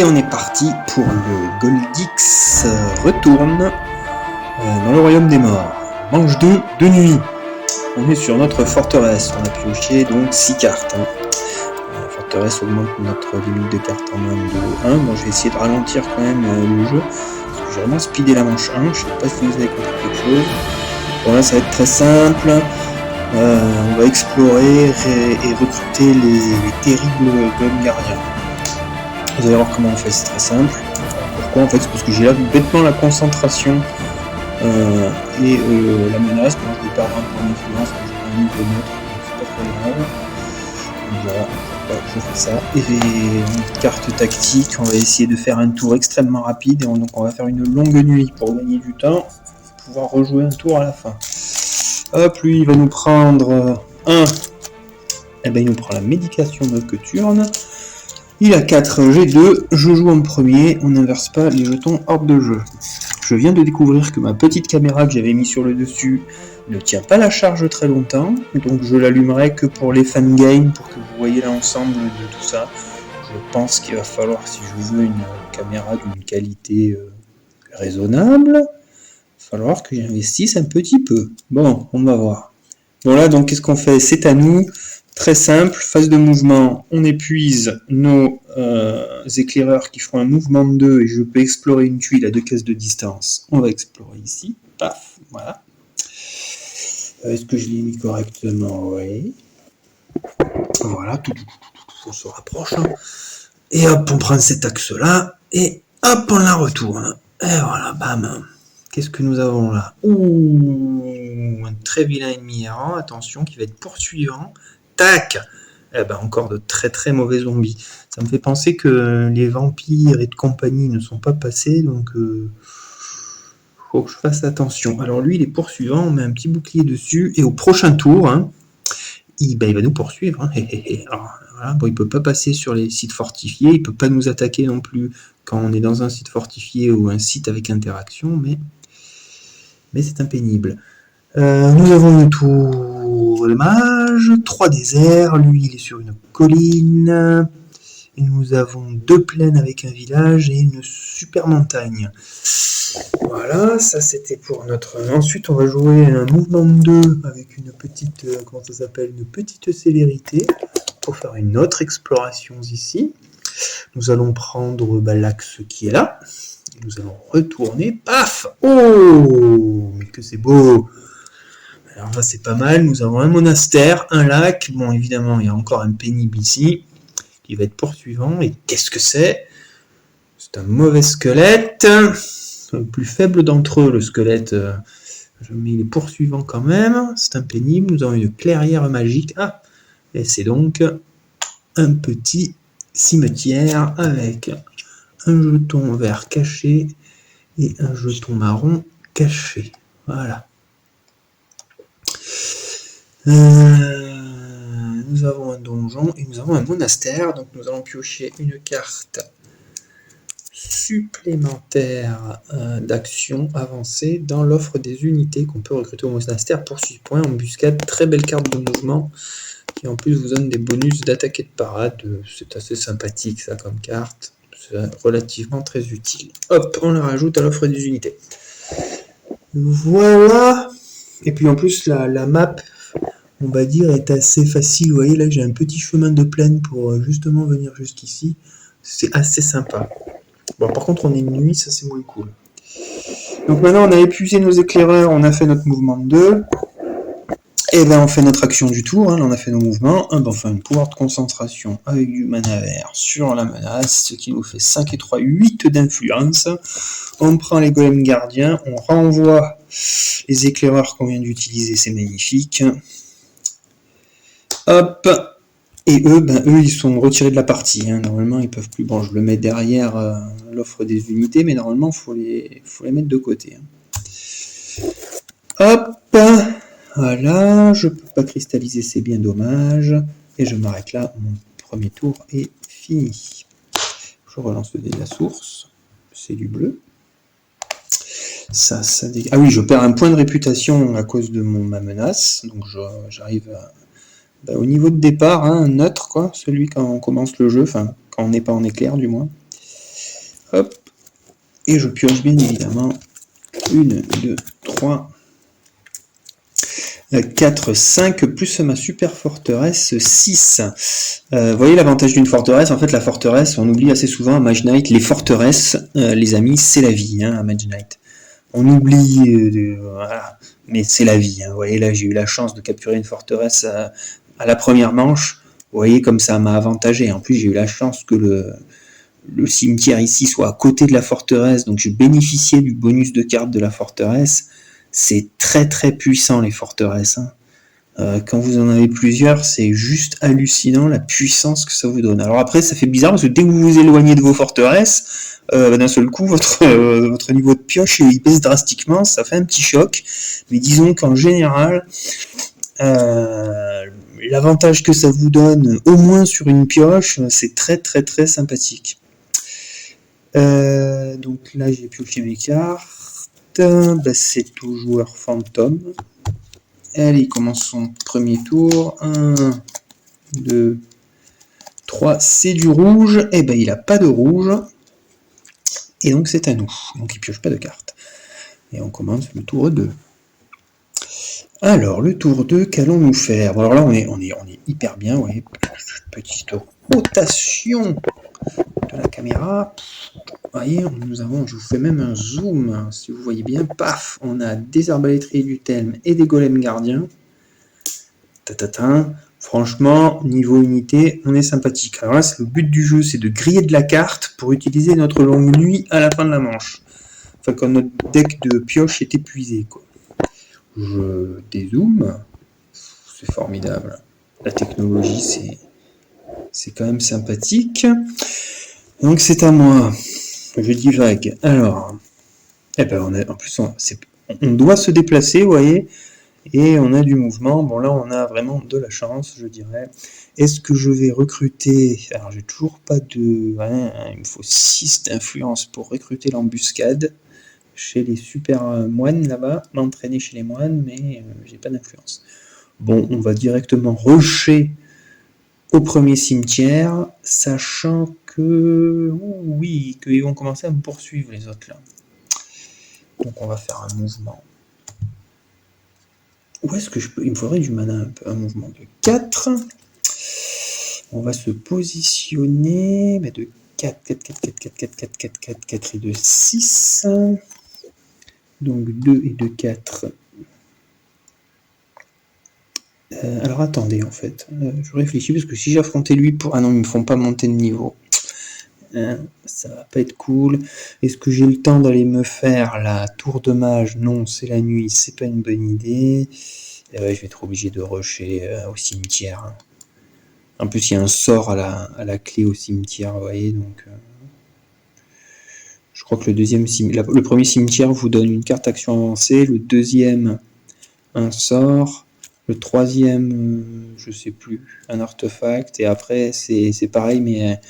Et on est parti pour le Goldix retourne dans le royaume des morts. Manche 2 de nuit. On est sur notre forteresse. On a pioché donc 6 cartes. La forteresse augmente notre limite de cartes en main de 1. Bon, je vais essayer de ralentir quand même le jeu. Parce que j'ai vraiment speedé la manche 1. Je sais pas si vous avez compris quelque chose. Bon, là, ça va être très simple. On va explorer et recruter les terribles golems gardiens. Vous allez voir comment on fait, c'est très simple. Pourquoi en fait? C'est parce que j'ai là bêtement la concentration et la menace. Donc je vais perdre un point d'influence, je vais un niveau neutre, donc c'est pas très grave. Donc voilà, je fais ça. Et une carte tactique, on va essayer de faire un tour extrêmement rapide. Et donc on va faire une longue nuit pour gagner du temps, pouvoir rejouer un tour à la fin. Hop, lui il va nous prendre 1. Et ben il nous prend la médication nocturne. Il a 4 G2, je joue en premier, on n'inverse pas les jetons hors de jeu. Je viens de découvrir que ma petite caméra que j'avais mis sur le dessus ne tient pas la charge très longtemps, donc je l'allumerai que pour les fangames, pour que vous voyez l'ensemble de tout ça. Je pense qu'il va falloir, si je veux une caméra d'une qualité raisonnable, il va falloir que j'investisse un petit peu. Bon, on va voir. Bon là, donc qu'est-ce qu'on fait? C'est à nous. Très simple, phase de mouvement, on épuise nos éclaireurs qui feront un mouvement de 2 et je peux explorer une tuile à 2 cases de distance. On va explorer ici, paf, voilà. Est-ce que je l'ai mis correctement? Oui. Voilà, on se rapproche. Et hop, on prend cet axe-là et hop, on la retourne. Et voilà, bam. Qu'est-ce que nous avons là? Ouh, un très vilain ennemi errant, attention, qui va être poursuivant. Tac! Eh ben, encore de très très mauvais zombies. Ça me fait penser que les vampires et de compagnie ne sont pas passés, donc faut que je fasse attention. Alors lui, il est poursuivant, on met un petit bouclier dessus, et au prochain tour, il va nous poursuivre. Alors, voilà, bon, il peut pas passer sur les sites fortifiés, il peut pas nous attaquer non plus quand on est dans un site fortifié ou un site avec interaction, mais c'est impénible. Nous avons une tour de mage, 3 déserts, lui il est sur une colline, et nous avons 2 plaines avec un village et une super montagne. Voilà, ça c'était pour notre... Ensuite on va jouer un mouvement de 2 avec une petite, comment ça s'appelle, une petite célérité pour faire une autre exploration ici. Nous allons prendre l'axe qui est là, et nous allons retourner, paf! Oh, mais que c'est beau! Alors là c'est pas mal, nous avons un monastère, un lac, bon évidemment il y a encore un pénible ici, qui va être poursuivant, et qu'est-ce que c'est? C'est un mauvais squelette, le plus faible d'entre eux, le squelette, mais il est poursuivant quand même, c'est impénible, nous avons une clairière magique, et c'est donc un petit cimetière avec un jeton vert caché et un jeton marron caché, voilà. Nous avons un donjon et nous avons un monastère, donc nous allons piocher une carte supplémentaire d'action avancée dans l'offre des unités qu'on peut recruter au monastère pour 6 points, embuscade, très belle carte de mouvement qui en plus vous donne des bonus d'attaque et de parade, c'est assez sympathique ça comme carte, c'est relativement très utile. Hop, on la rajoute à l'offre des unités. Voilà, et puis en plus la map, on va dire, est assez facile. Vous voyez là j'ai un petit chemin de plaine pour justement venir jusqu'ici, c'est assez sympa. Bon, par contre on est de nuit, ça c'est moins cool. Donc maintenant on a épuisé nos éclaireurs, on a fait notre mouvement de 2, et ben on fait notre action du tour, là on a fait nos mouvements, on fait un pouvoir de concentration avec du mana vert sur la menace, ce qui nous fait 5 et 3, 8 d'influence. On prend les golems gardiens, on renvoie les éclaireurs qu'on vient d'utiliser, c'est magnifique. Hop, et eux, ils sont retirés de la partie. Normalement, ils peuvent plus. Bon, je le mets derrière l'offre des unités, mais normalement, faut les mettre de côté. Hop, voilà. Je peux pas cristalliser, c'est bien dommage. Et je m'arrête là. Mon premier tour est fini. Je relance le dé de la source. C'est du bleu. Ah oui, je perds un point de réputation à cause de ma menace. Donc, j'arrive au niveau de départ, neutre, quoi, celui quand on commence le jeu, enfin, quand on n'est pas en éclair, du moins. Hop. Et je pioche bien évidemment 1, 2, 3, 4, 5, plus ma super forteresse 6. Vous voyez l'avantage d'une forteresse, en fait la forteresse, on oublie assez souvent à Mage Knight, les forteresses, les amis, c'est la vie à Mage Knight. On oublie, voilà, mais c'est la vie. Vous voyez là, j'ai eu la chance de capturer une forteresse à la première manche. Vous voyez comme ça m'a avantagé. En plus, j'ai eu la chance que le cimetière ici soit à côté de la forteresse, donc je bénéficiais du bonus de cartes de la forteresse. C'est très très puissant les forteresses. Quand vous en avez plusieurs, c'est juste hallucinant la puissance que ça vous donne. Alors après, ça fait bizarre parce que dès que vous vous éloignez de vos forteresses, d'un seul coup, votre niveau de pioche il baisse drastiquement, ça fait un petit choc. Mais disons qu'en général, l'avantage que ça vous donne, au moins sur une pioche, c'est très très très sympathique. Donc là, j'ai pioché mes cartes. C'est tout joueur fantôme. Elle, il commence son premier tour. 1, 2, 3, c'est du rouge. Et ben il n'a pas de rouge. Et donc c'est à nous. Donc il pioche pas de cartes. Et on commence le tour 2. Alors, le tour 2, qu'allons-nous faire? Bon, alors là, on est hyper bien, vous voyez. Petite rotation de la caméra. Vous voyez, je vous fais même un zoom, si vous voyez bien, paf, on a des arbalétriers du Thelm et des golems gardiens. Franchement, niveau unité, on est sympathique. Alors là, le but du jeu, c'est de griller de la carte pour utiliser notre longue nuit à la fin de la manche. Enfin, quand notre deck de pioche est épuisé, quoi. Je dézoome, c'est formidable. La technologie, c'est quand même sympathique. Donc c'est à moi. Je divague. Alors, en plus, on doit se déplacer, vous voyez, et on a du mouvement. Bon, là, on a vraiment de la chance, je dirais. Est-ce que je vais recruter... Alors, j'ai toujours pas de... il me faut 6 d'influence pour recruter l'embuscade chez les super moines, là-bas. M'entraîner chez les moines, mais j'ai pas d'influence. Bon, on va directement rusher au premier cimetière, sachant que... oui, qu'ils vont commencer à me poursuivre, les autres, là. Donc, on va faire un mouvement. Où est-ce que je peux... Il me faudrait du mana, un mouvement de 4. On va se positionner de 4 et de 6. Donc 2 et de 4. Alors attendez, en fait. Je réfléchis, parce que si j'affrontais lui pour... Ah non, ils me font pas monter de niveau. Ça va pas être cool. Est-ce que j'ai le temps d'aller me faire la tour de mage? Non, c'est la nuit, c'est pas une bonne idée. Je vais être obligé de rusher au cimetière. En plus, il y a un sort à la clé au cimetière, vous voyez, donc... je crois que le premier cimetière vous donne une carte action avancée, le deuxième, un sort, le troisième, je sais plus, un artefact, et après, c'est pareil, mais...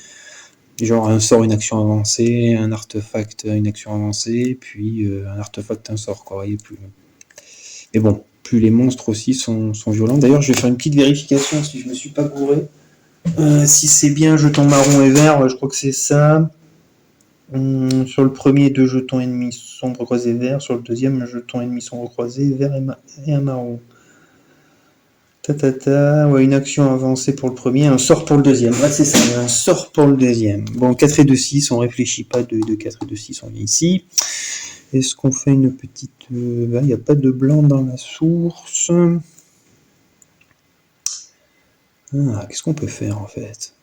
genre un sort, une action avancée, un artefact, une action avancée, puis un artefact, un sort, quoi, vous voyez, plus... Mais bon, plus les monstres aussi sont violents. D'ailleurs, je vais faire une petite vérification si je me suis pas gouré. Si c'est bien jeton marron et vert, je crois que c'est ça. Sur le premier, 2 jetons ennemis sombre croisé vert. Sur le deuxième, un jeton ennemi sombre croisé vert et un marron. Ouais, une action avancée pour le premier, un sort pour le deuxième. Ouais, c'est ça, un sort pour le deuxième. Bon, 4 et 2, 6, on réfléchit pas, 2 et 2, 4 et 2, 6, on vient ici. Est-ce qu'on fait une petite... il n'y a pas de blanc dans la source. Qu'est-ce qu'on peut faire, en fait?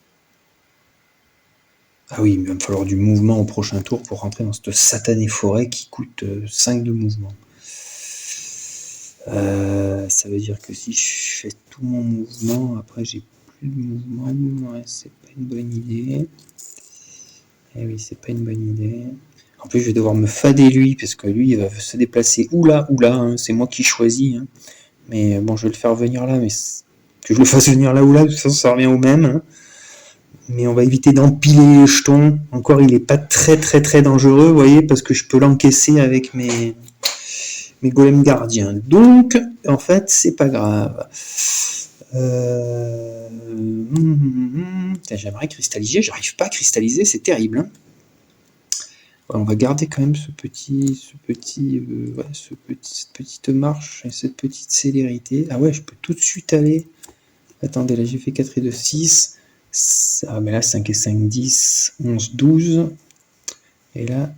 Ah oui, il va me falloir du mouvement au prochain tour pour rentrer dans cette satanée forêt qui coûte 5 de mouvement. Ça veut dire que si je fais tout mon mouvement, après j'ai plus de mouvement, ouais, c'est pas une bonne idée. Eh oui, c'est pas une bonne idée. En plus, je vais devoir me fader lui, parce que lui, il va se déplacer ou là, hein, c'est moi qui choisis. Hein. Mais bon, je vais le faire venir là, mais que je le fasse venir là ou là, de toute façon, ça revient au même. Hein. Mais on va éviter d'empiler les jetons. Encore, il est pas très très très dangereux, vous voyez, parce que je peux l'encaisser avec mes golems gardiens. Donc, en fait, c'est pas grave. J'aimerais cristalliser, j'arrive pas à cristalliser, c'est terrible. Hein. On va garder quand même cette petite marche et cette petite célérité. Ah ouais, je peux tout de suite aller. Attendez, là j'ai fait 4 et 2, 6. Ah, mais là 5 et 5, 10, 11, 12. Et là,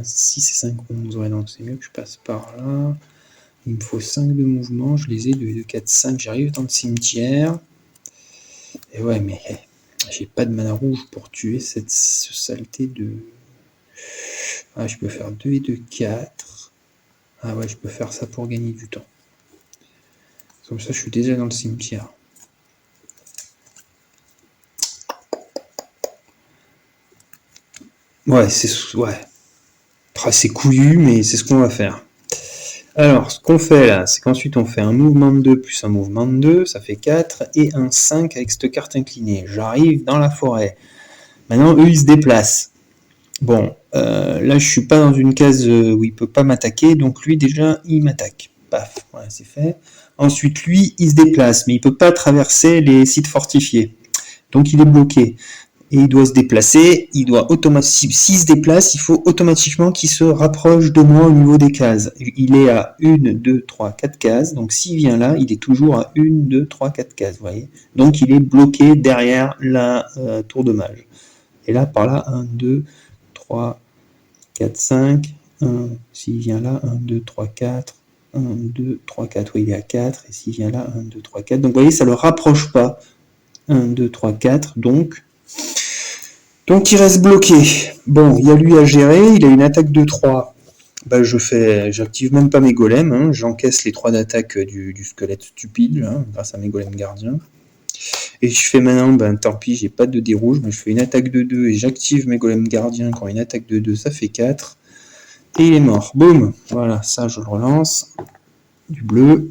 6 et 5, 11. Ouais, donc c'est mieux que je passe par là. Il me faut 5 de mouvement. Je les ai, 2, 2, 4, 5. J'arrive dans le cimetière. Et ouais, mais j'ai pas de mana rouge pour tuer ce saleté de... Ah, je peux faire 2 et 2, 4. Ah ouais, je peux faire ça pour gagner du temps. Comme ça, je suis déjà dans le cimetière. Ouais, c'est couillu, mais c'est ce qu'on va faire. Alors, ce qu'on fait là, c'est qu'ensuite on fait un mouvement de 2 plus un mouvement de 2, ça fait 4, et un 5 avec cette carte inclinée. J'arrive dans la forêt. Maintenant, eux, ils se déplacent. Bon, là, je suis pas dans une case où il peut pas m'attaquer, donc lui, déjà, il m'attaque. Paf, voilà, c'est fait. Ensuite, lui, il se déplace, mais il peut pas traverser les sites fortifiés. Donc, il est bloqué. Et il doit se déplacer, s'il se déplace, il faut automatiquement qu'il se rapproche de moi au niveau des cases. Il est à 1, 2, 3, 4 cases, donc s'il vient là, il est toujours à 1, 2, 3, 4 cases, vous voyez. Donc il est bloqué derrière la tour de mage. Et là, par là, 1, 2, 3, 4, 5, 1, s'il vient là, 1, 2, 3, 4, 1, 2, 3, 4, oui, il est à 4, et s'il vient là, 1, 2, 3, 4, donc vous voyez, ça ne le rapproche pas. 1, 2, 3, 4, donc il reste bloqué. Bon, il y a lui à gérer, il a une attaque de 3. Bah, j'active même pas mes golems, hein, j'encaisse les 3 d'attaque du squelette stupide, hein, grâce à mes golems gardiens. Et je fais maintenant, tant pis, j'ai pas de dés rouges, mais je fais une attaque de 2 et j'active mes golems gardiens. Quand une attaque de 2, ça fait 4. Et il est mort. Boum. Voilà, ça je le relance. Du bleu.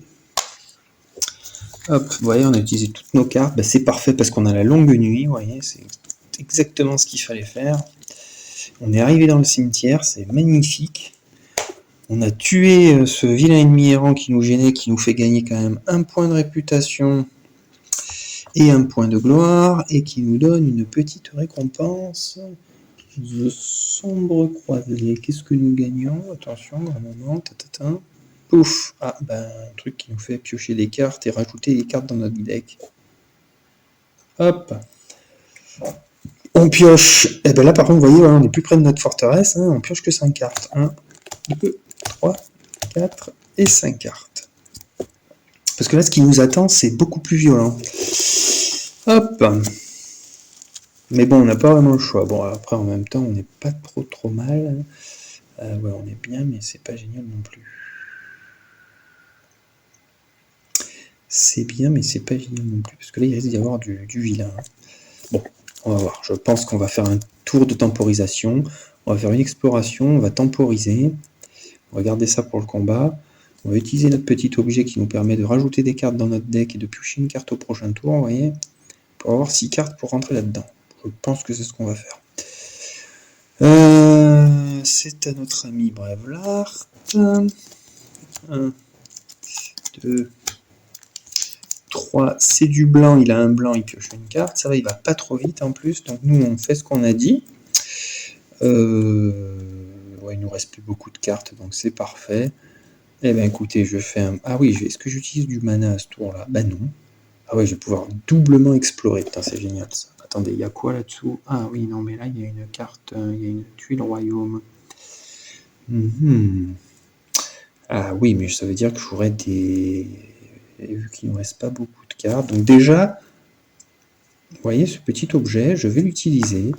Hop, vous voyez, on a utilisé toutes nos cartes. Bah, c'est parfait parce qu'on a la longue nuit, vous voyez, c'est exactement ce qu'il fallait faire. On est arrivé dans le cimetière, c'est magnifique. On a tué ce vilain ennemi errant qui nous gênait, qui nous fait gagner quand même un point de réputation et un point de gloire, et qui nous donne une petite récompense. The sombre croisé. Qu'est-ce que nous gagnons? Attention, un moment, pouf. Ah, un truc qui nous fait piocher des cartes et rajouter des cartes dans notre deck. Hop. On pioche, et là par contre, vous voyez, on est plus près de notre forteresse, hein, on pioche que 5 cartes. 1, 2, 3, 4 et 5 cartes. Parce que là, ce qui nous attend, c'est beaucoup plus violent. Hop. Mais bon, on n'a pas vraiment le choix. Bon, après, en même temps, on n'est pas trop mal. Ouais, on est bien, mais c'est pas génial non plus. C'est bien, mais c'est pas génial non plus. Parce que là, il risque d'y avoir du vilain. Bon. On va voir, je pense qu'on va faire un tour de temporisation, on va faire une exploration, on va temporiser, on va garder ça pour le combat, on va utiliser notre petit objet qui nous permet de rajouter des cartes dans notre deck et de piocher une carte au prochain tour, vous voyez, pour avoir 6 cartes pour rentrer là-dedans. Je pense que c'est ce qu'on va faire. C'est à notre ami Brevlart. 1, 2, 3, c'est du blanc, il a un blanc, il pioche une carte, ça va, il va pas trop vite en plus, donc nous on fait ce qu'on a dit. Ouais, il nous reste plus beaucoup de cartes, donc c'est parfait. Eh ben écoutez, je fais un... Ah oui, est-ce que j'utilise du mana à ce tour-là? Bah non. Ah ouais, je vais pouvoir doublement explorer, putain c'est génial ça. Attendez, il y a quoi là-dessous? Ah oui, non mais là il y a une carte, il y a une tuile royaume. Ah oui, mais ça veut dire que j'aurais des... Et vu qu'il ne nous reste pas beaucoup de cartes. Donc déjà, vous voyez ce petit objet, je vais l'utiliser.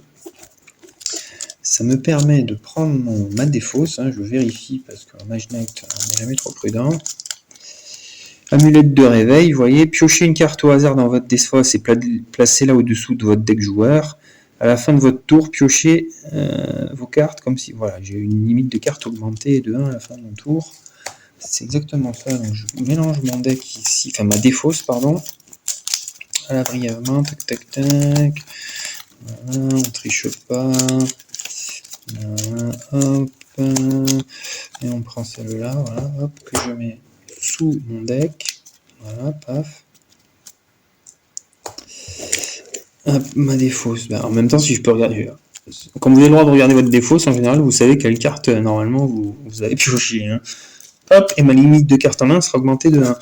Ça me permet de prendre ma défausse, hein, je vérifie parce qu'en Mage Knight, on n'est jamais trop prudent. Amulette de réveil, vous voyez, piochez une carte au hasard dans votre défausse et placez-la au-dessous de votre deck joueur. À la fin de votre tour, piochez vos cartes comme si, voilà, j'ai une limite de cartes augmentée de 1 à la fin de mon tour. C'est exactement ça, donc je mélange mon deck ici, enfin ma défausse, pardon. Voilà, brièvement, tac tac tac. Voilà, on triche pas. Voilà, hop. Et on prend celle-là, voilà, hop, que je mets sous mon deck. Voilà, paf. Hop, ma défausse. En même temps, si je peux regarder, Quand vous avez le droit de regarder votre défausse, en général, vous savez quelle carte, normalement, vous avez pioché. Hein. Hop, et ma limite de carte en main sera augmentée de 1.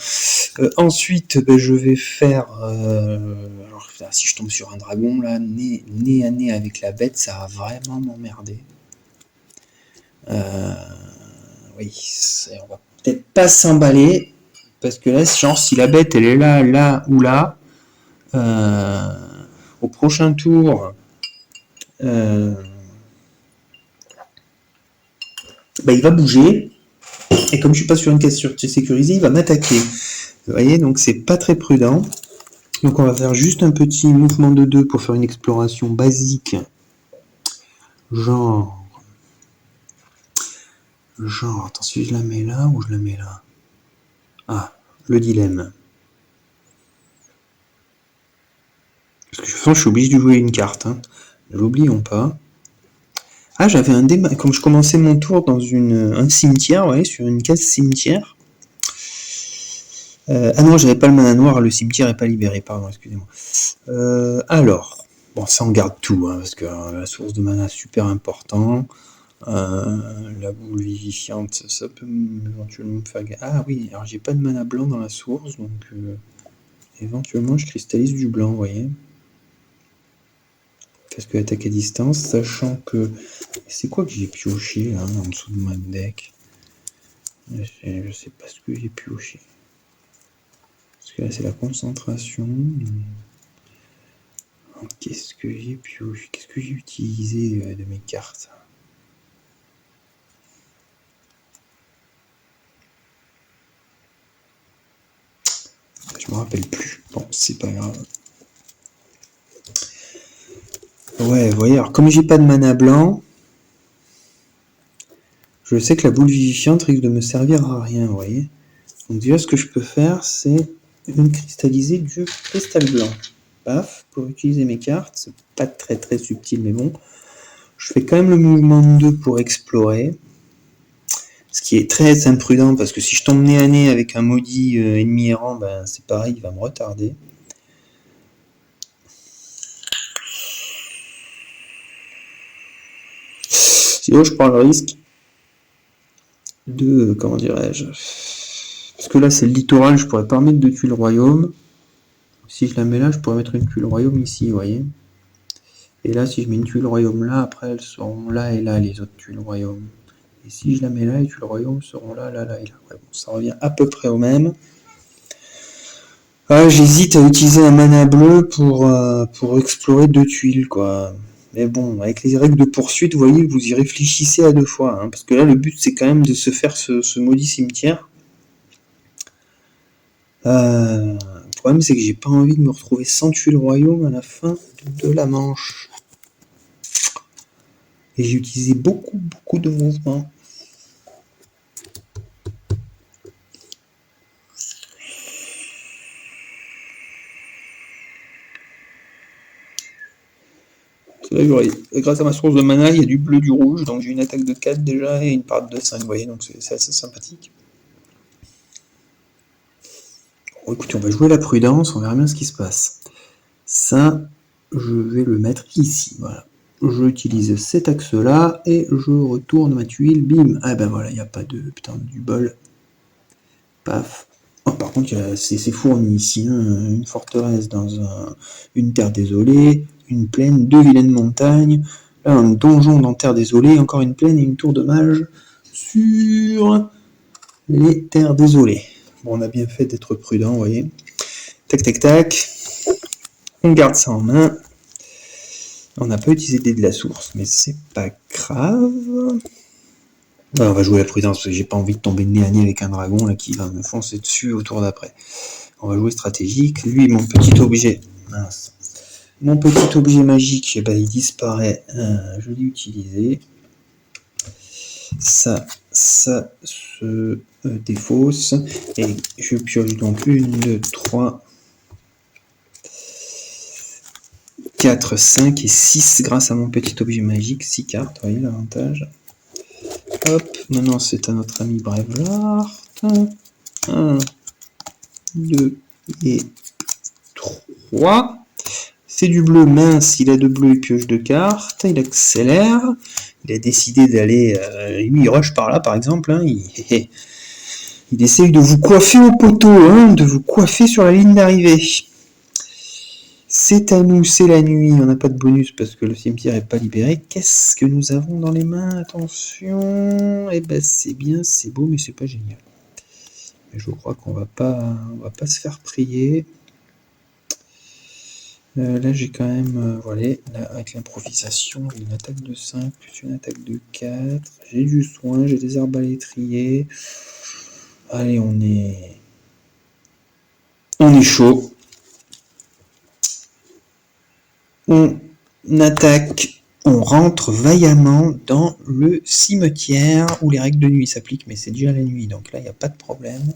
Ensuite, je vais faire... alors, là, si je tombe sur un dragon, là, nez à nez avec la bête, ça va vraiment m'emmerder. Oui, on va peut-être pas s'emballer, parce que là, genre, si la bête, elle est là, là ou là, au prochain tour... il va bouger, et comme je suis pas sur une case sécurisée, il va m'attaquer. Vous voyez, donc c'est pas très prudent. Donc on va faire juste un petit mouvement de 2 pour faire une exploration basique. Genre, attends, si je la mets là ou je la mets là? Ah, le dilemme. Parce que de toute façon, je suis obligé de jouer une carte. Hein. L'oublions pas. Ah, j'avais un débat. Comme je commençais mon tour dans un cimetière, ouais, sur une case cimetière. Ah non, j'avais pas le mana noir, le cimetière n'est pas libéré, pardon, excusez-moi. Alors, bon, ça on garde tout, hein, parce que la source de mana super important. La boule vivifiante, ça peut éventuellement me faire... Ah oui, alors j'ai pas de mana blanc dans la source, donc éventuellement je cristallise du blanc, vous voyez. Parce que attaque à distance, sachant que... C'est quoi que j'ai pioché là, en dessous de mon deck? Je sais pas ce que j'ai pioché. Parce que là c'est la concentration. Qu'est-ce que j'ai pioché? Qu'est-ce que j'ai utilisé de mes cartes? Je me rappelle plus. Bon, c'est pas grave. Ouais, vous voyez, alors comme j'ai pas de mana blanc, je sais que la boule vivifiante risque de me servir à rien, vous voyez. Donc déjà, ce que je peux faire, c'est cristalliser du cristal blanc. Paf, pour utiliser mes cartes. C'est pas très très subtil, mais bon. Je fais quand même le mouvement de 2 pour explorer. Ce qui est très imprudent, parce que si je tombe nez à nez avec un maudit ennemi errant, ben c'est pareil, il va me retarder. Sinon, je prends le risque de... comment dirais-je? Parce que là, c'est le littoral, je pourrais pas mettre de tuile royaume. Si je la mets là, je pourrais mettre une tuile royaume ici, vous voyez. Et là, si je mets une tuile royaume là, après, elles seront là et là, les autres tuiles royaume. Et si je la mets là, les tuiles royaume seront là, là, là et là. Ouais, bon, ça revient à peu près au même. Ah, j'hésite à utiliser un mana bleu pour explorer 2 tuiles, quoi. Mais bon, avec les règles de poursuite, vous voyez, vous y réfléchissez à 2 fois. Hein, parce que là, le but, c'est quand même de se faire ce maudit cimetière. Le problème, c'est que j'ai pas envie de me retrouver sans tuiles royaume à la fin de la manche. Et j'ai utilisé beaucoup de mouvements. Là, grâce à ma source de mana, il y a du bleu, du rouge, donc j'ai une attaque de 4 déjà et une part de 5, vous voyez, donc c'est assez sympathique. Bon, écoutez, on va jouer la prudence, on verra bien ce qui se passe. Ça, je vais le mettre ici, voilà. J'utilise cet axe-là et je retourne ma tuile, bim. Ah ben voilà, il n'y a pas de... putain, du bol. Paf. Oh, par contre, c'est fourni ici, hein. Une forteresse dans une terre désolée, une plaine, 2 vilaines montagnes, là un donjon dans terre désolée, encore une plaine et une tour de mage sur les terres désolées. Bon, on a bien fait d'être prudent, vous voyez. Tac, tac, tac. On garde ça en main. On n'a pas utilisé de la source, mais c'est pas grave. Ouais, on va jouer la prudence, parce que j'ai pas envie de tomber nez à nez avec un dragon là, qui va me foncer dessus au tour d'après. On va jouer stratégique. Lui, mon petit objet... Mince. Mon petit objet magique, eh ben, il disparaît. Je l'ai utilisé. Ça se défausse. Et je pioche donc 1, 2, 3, 4, 5 et 6 grâce à mon petit objet magique. 6 cartes, vous voyez l'avantage. Hop, maintenant c'est à notre ami Brevlard. 1, 2 et 3. fait du bleu, mince, il a de bleu, il pioche de cartes, il accélère, il a décidé d'aller, lui il rush par là par exemple, hein, il essaye de vous coiffer au poteau, hein, de vous coiffer sur la ligne d'arrivée. C'est à nous, c'est la nuit, on n'a pas de bonus parce que le cimetière n'est pas libéré. Qu'est-ce que nous avons dans les mains? Attention, eh ben c'est bien, c'est beau, mais c'est pas génial. Mais je crois qu'on va pas se faire prier. Là j'ai quand même, voilà, là, avec l'improvisation, une attaque de 5 plus une attaque de 4. J'ai du soin, j'ai des arbalétriers. Allez, on est chaud. On attaque, on rentre vaillamment dans le cimetière où les règles de nuit s'appliquent, mais c'est déjà la nuit, donc là il n'y a pas de problème.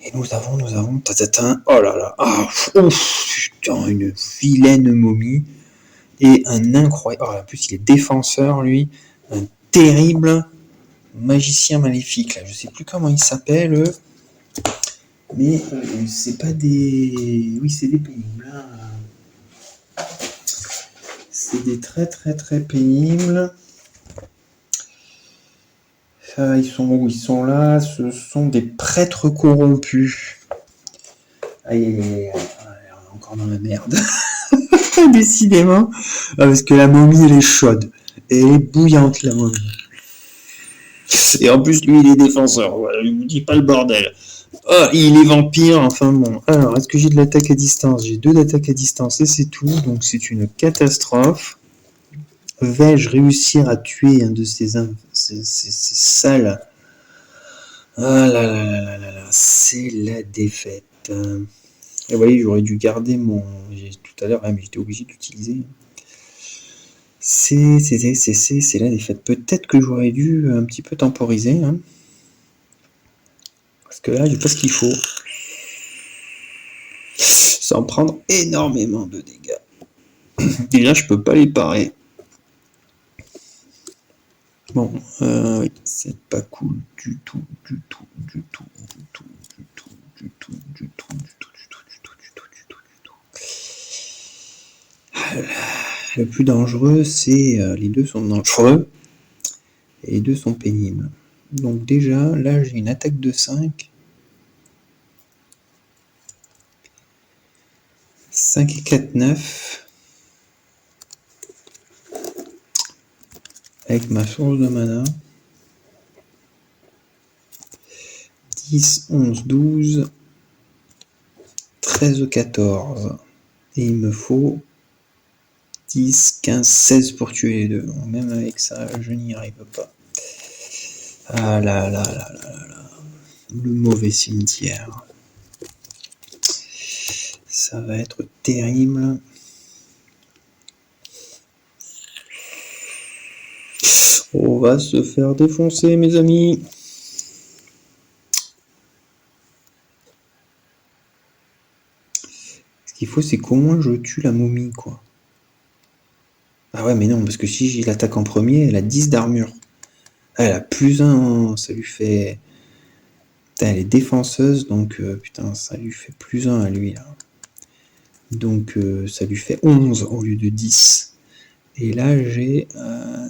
Et nous avons, oh là là, putain, une vilaine momie et un incroyable, en plus il est défenseur lui, un terrible magicien maléfique, là, je sais plus comment il s'appelle, mais c'est pas des, oui c'est des pénibles, hein. C'est des très très très pénibles. Ils sont où? Ils sont là. Ce sont des prêtres corrompus. Aïe aïe aïe. On est encore dans la merde. Décidément. Parce que la momie elle est chaude. Et elle est bouillante la momie. Et en plus lui il est défenseur. Voilà, je vous dis pas le bordel. Oh, il est vampire, enfin bon. Alors, est-ce que j'ai de l'attaque à distance? J'ai 2 d'attaque à distance et c'est tout. Donc c'est une catastrophe. Vais-je réussir à tuer un de ces sales? Ah là là là là là là, c'est la défaite. Et vous voyez, j'aurais dû garder mon... Tout à l'heure, mais j'étais obligé d'utiliser. C'est la défaite. Peut-être que j'aurais dû un petit peu temporiser. Hein. Parce que là, j'ai pas ce qu'il faut. Sans prendre énormément de dégâts. Déjà, je peux pas les parer. Bon, oui, c'est pas cool du tout, du tout, du tout, du tout, du tout, du tout, du tout, du tout, du tout, du tout, du tout, du tout, du tout. Le plus dangereux, c'est les deux sont dangereux et les deux sont pénibles. Donc déjà, là, j'ai une attaque de 5. 5 et 4, 9. Avec ma source de mana. 10, 11, 12, 13, 14. Et il me faut 10, 15, 16 pour tuer les deux. Même avec ça, je n'y arrive pas. Ah là là là là là là. Le mauvais cimetière. Ça va être terrible. On va se faire défoncer, mes amis. Ce qu'il faut, c'est qu'au moins je tue la momie, quoi. Ah ouais, mais non, parce que si j'y l'attaque en premier, elle a 10 d'armure. Ah, elle a plus 1, ça lui fait... Putain, elle est défenseuse, donc putain, ça lui fait plus 1 à lui, là. Donc ça lui fait 11 au lieu de 10. Et là, j'ai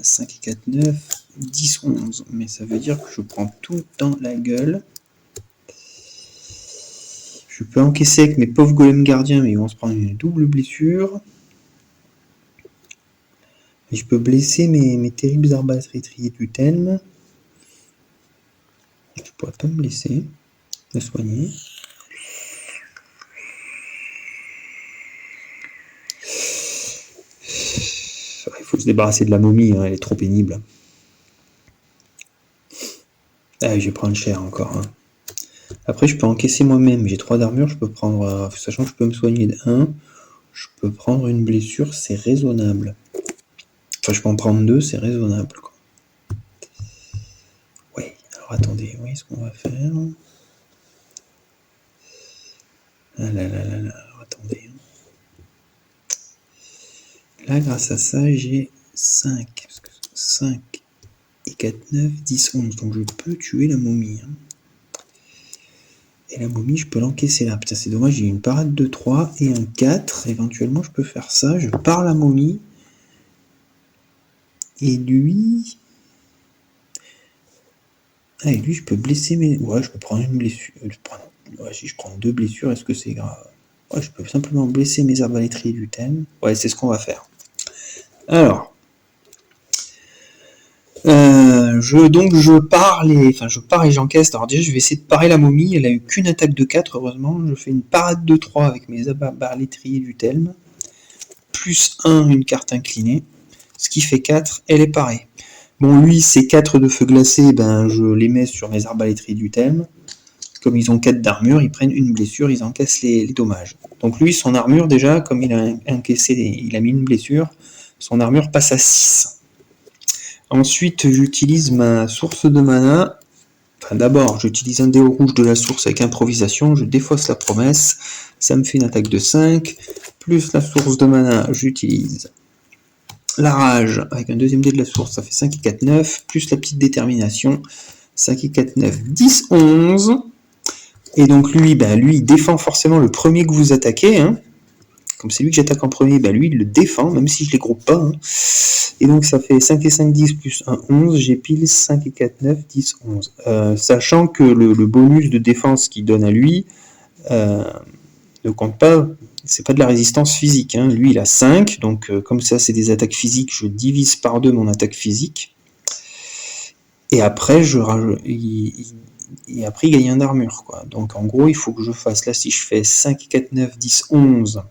5 et 4, 9, 10, 11. Mais ça veut dire que je prends tout dans la gueule. Je peux encaisser avec mes pauvres golems gardiens, mais ils vont se prendre une double blessure. Et je peux blesser mes terribles arbalétriers du Thelm. Je pourrais pas me blesser. Me soigner. Il faut se débarrasser de la momie, hein, elle est trop pénible. Ah, je vais prendre cher encore. Hein. Après, je peux encaisser moi-même. J'ai 3 d'armure, je peux prendre... sachant que je peux me soigner de 1, je peux prendre une blessure, c'est raisonnable. Enfin, je peux en prendre 2, c'est raisonnable. Quoi. Ouais, alors attendez, oui, ce qu'on va faire... Ah là là là là, alors attendez. Là, grâce à ça, j'ai 5. Parce que 5 et 4, 9, 10, 11. Donc je peux tuer la momie. Hein. Et la momie, je peux l'encaisser là. Putain, c'est dommage, j'ai une parade de 3 et un 4. Éventuellement, je peux faire ça. Je pars la momie. Et lui... Ah, et lui, je peux blesser mes... Ouais, je peux prendre une blessure. Ouais, si je prends 2 blessures, est-ce que c'est grave? Ouais, je peux simplement blesser mes arbalétriers du thème. Ouais, c'est ce qu'on va faire. Alors... je pars et j'encaisse. Alors déjà, je vais essayer de parer la momie. Elle a eu qu'une attaque de 4, heureusement. Je fais une parade de 3 avec mes arbalétriers du Thelm. Plus 1, une carte inclinée. Ce qui fait 4, elle est parée. Bon, lui, ces 4 de feu glacé, ben, je les mets sur mes arbalétriers du Thelm. Comme ils ont 4 d'armure, ils prennent une blessure, ils encaissent les dommages. Donc lui, son armure, déjà, comme il a encaissé, il a mis une blessure, son armure passe à 6. Ensuite, j'utilise ma source de mana. Enfin, d'abord, j'utilise un dé rouge de la source avec improvisation, je défausse la promesse, ça me fait une attaque de 5, plus la source de mana, j'utilise la rage avec un deuxième dé de la source, ça fait 5 et 4, 9, plus la petite détermination, 5 et 4, 9, 10, 11. Et donc lui, il défend forcément le premier que vous attaquez, hein. Comme c'est lui que j'attaque en premier, lui il le défend, même si je les groupe pas, hein. Et donc ça fait 5 et 5, 10 plus 1, 11, j'ai pile 5 et 4, 9, 10, 11. Sachant que le bonus de défense qu'il donne à lui ne compte pas, c'est pas de la résistance physique, hein. Lui il a 5, donc comme ça c'est des attaques physiques, je divise par 2 mon attaque physique. Et après, il gagne un armure, quoi. Donc en gros, il faut que je fasse, là si je fais 5, 4, 9, 10, 11,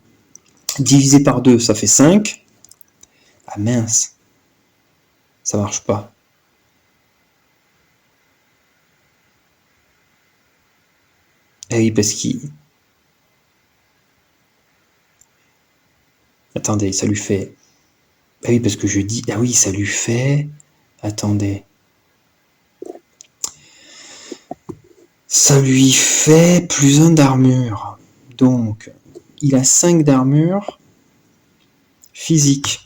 divisé par 2, ça fait 5. Ah mince, ça marche pas. Ah oui, parce qu'il... Attendez, ça lui fait... Ah oui, parce que je dis... Ah oui, ça lui fait... Attendez. Ça lui fait plus 1 d'armure. Donc, il a 5 d'armure physique.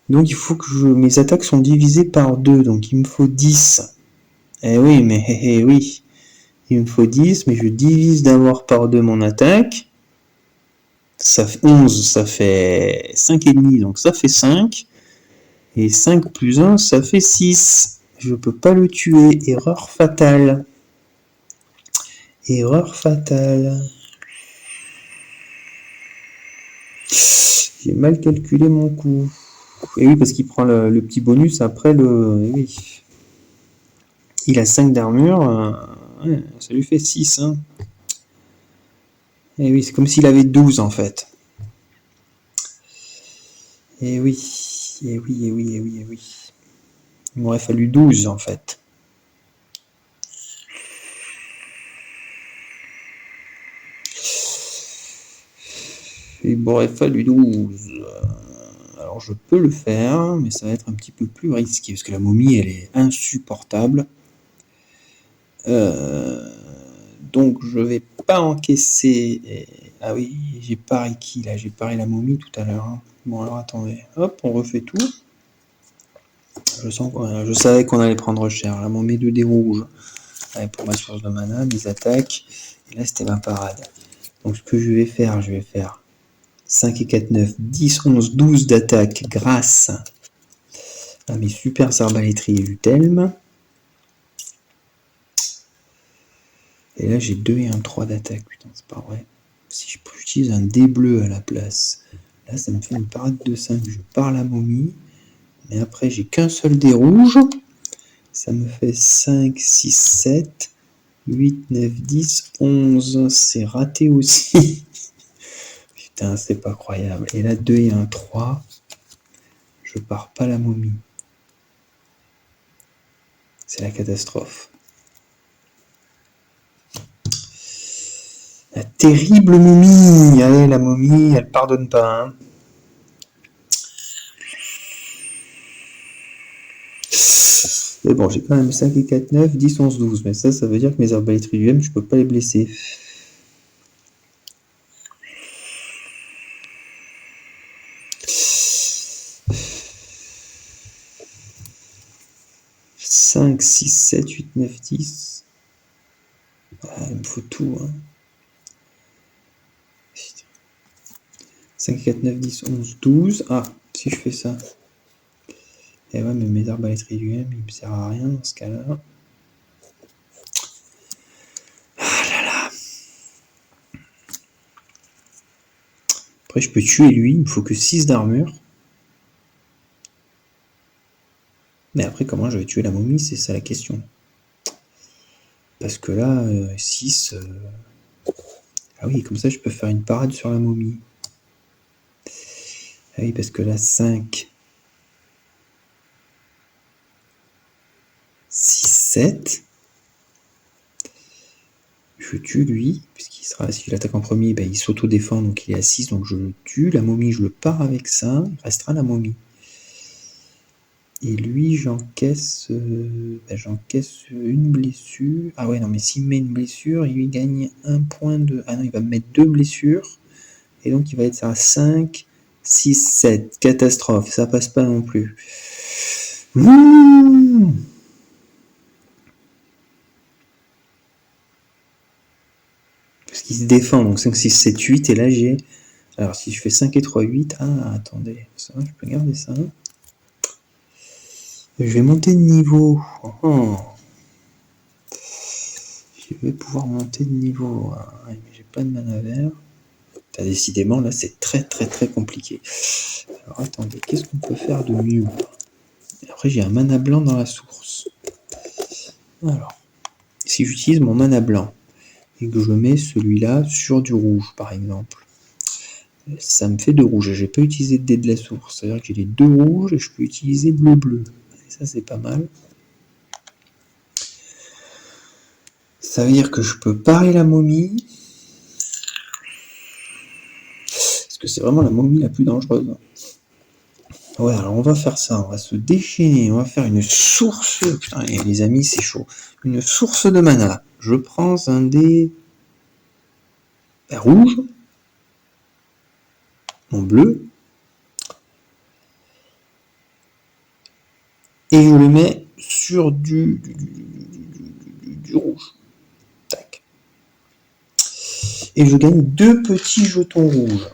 Donc il faut que mes attaques sont divisées par 2, donc il me faut 10. Eh oui, mais oui. Il me faut 10, mais je divise d'abord par 2 mon attaque. Ça fait 11, ça fait 5,5, donc ça fait 5. Et 5 plus 1, ça fait 6. Je peux pas le tuer. Erreur fatale. Erreur fatale. J'ai mal calculé mon coup. Et oui, parce qu'il prend le petit bonus après le... Et oui. Il a 5 d'armure. Ouais, ça lui fait 6. Hein. Et oui, c'est comme s'il avait 12 en fait. Et oui. Et oui, et oui, et oui, et oui. Il m'aurait fallu 12 en fait. Il m'aurait fallu 12. Alors je peux le faire, mais ça va être un petit peu plus risqué, parce que la momie, elle est insupportable. Donc je vais pas encaisser... Ah oui, j'ai paré qui là? J'ai paré la momie tout à l'heure. Hein. Bon alors attendez, hop, on refait tout. Je savais qu'on allait prendre cher. Là, on met 2 dés rouges. Allez, pour ma source de mana, mes attaques. Et là, c'était ma parade. Donc ce que je vais faire 5 et 4, 9, 10, 11, 12 d'attaque grâce à mes super arbalétriers du Thelm. Et là, j'ai 2 et un 3 d'attaque. Putain, c'est pas vrai. Si j'utilise un dé bleu à la place, là, ça me fait une parade de 5. Je pars la momie. Mais après, j'ai qu'un seul dé rouge. Ça me fait 5, 6, 7, 8, 9, 10, 11. C'est raté aussi. Putain, c'est pas croyable. Et là, 2 et un 3. Je pars pas la momie. C'est la catastrophe. La terrible momie. Allez, la momie, elle pardonne pas. Hein. Mais bon, j'ai quand même 5 et 4, 9, 10, 11, 12. Mais ça veut dire que mes arbalétriers du M, je peux pas les blesser. « 5, 6, 7, 8, 9, 10. Ah, il me faut tout. Hein. 5, 4, 9, 10, 11, 12. Ah, si je fais ça. Et ouais, mais mes arbalètes réduites, il me sert à rien dans ce cas-là. Ah là là. Après, je peux tuer lui, il me faut que 6 d'armure. Mais après, comment je vais tuer la momie, c'est ça la question. Parce que là, 6... Ah oui, comme ça, je peux faire une parade sur la momie. Ah oui, parce que là, 5... 6, 7... Je tue lui, puisqu'il sera, s'il attaque en premier, ben, il s'auto-défend, donc il est à 6, donc je le tue. La momie, je le pars avec ça, il restera la momie. Et lui, j'encaisse une blessure. Ah ouais, non, mais s'il met une blessure, il gagne un point de... Ah non, il va me mettre 2 blessures. Et donc, il va être à 5, 6, 7. Catastrophe, ça passe pas non plus. Parce qu'il se défend, donc 5, 6, 7, 8, et là j'ai... Alors si je fais 5 et 3, 8... Ah, attendez, ça, je peux garder ça. Je vais monter de niveau. Oh. Je vais pouvoir monter de niveau. Mais j'ai pas de mana vert. Décidément, là, c'est très très très compliqué. Alors attendez, qu'est-ce qu'on peut faire de mieux? Après, j'ai un mana blanc dans la source. Alors, si j'utilise mon mana blanc et que je mets celui-là sur du rouge, par exemple, ça me fait 2 rouges. J'ai pas utilisé de dés de la source. C'est-à-dire que j'ai les 2 rouges et je peux utiliser bleu-bleu. Et ça, c'est pas mal. Ça veut dire que je peux parer la momie. Parce que c'est vraiment la momie la plus dangereuse. Ouais, alors on va faire ça. On va se déchaîner. On va faire une source. Putain, les amis, c'est chaud. Une source de mana. Je prends un dé rouge. Mon bleu. Et je le mets sur du rouge. Tac. Et je gagne 2 petits jetons rouges.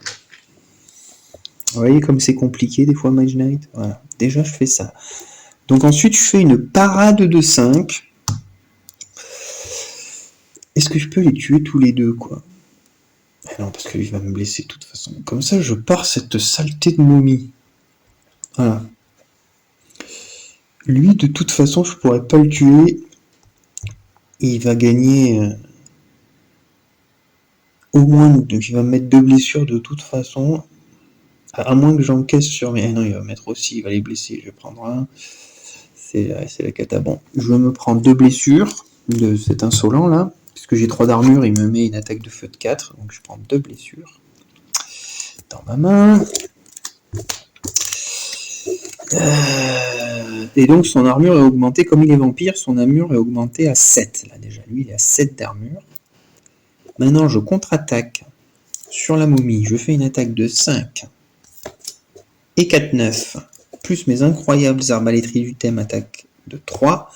Vous voyez comme c'est compliqué des fois Mage Knight. Voilà. Déjà je fais ça. Donc ensuite je fais une parade de 5. Est-ce que je peux les tuer tous les deux quoi? Non, parce qu'il va me blesser de toute façon. Comme ça je pars cette saleté de momie. Voilà. Lui de toute façon je pourrais pas le tuer. Il va gagner au moins, donc il va me mettre 2 blessures de toute façon. À moins que j'encaisse sur mes... Ah non, il va mettre aussi, il va les blesser. Je vais prendre un. C'est la cata. Bon, je me prends 2 blessures de cet insolent là. Puisque j'ai 3 d'armure, il me met une attaque de feu de 4. Donc je prends 2 blessures dans ma main. Et donc son armure est augmentée. Comme il est vampire, son armure est augmentée à 7. Là déjà, lui il est à 7 d'armure. Maintenant je contre-attaque sur la momie. Je fais une attaque de 5 et 4, 9. Plus mes incroyables arbalétries du thème attaque de 3.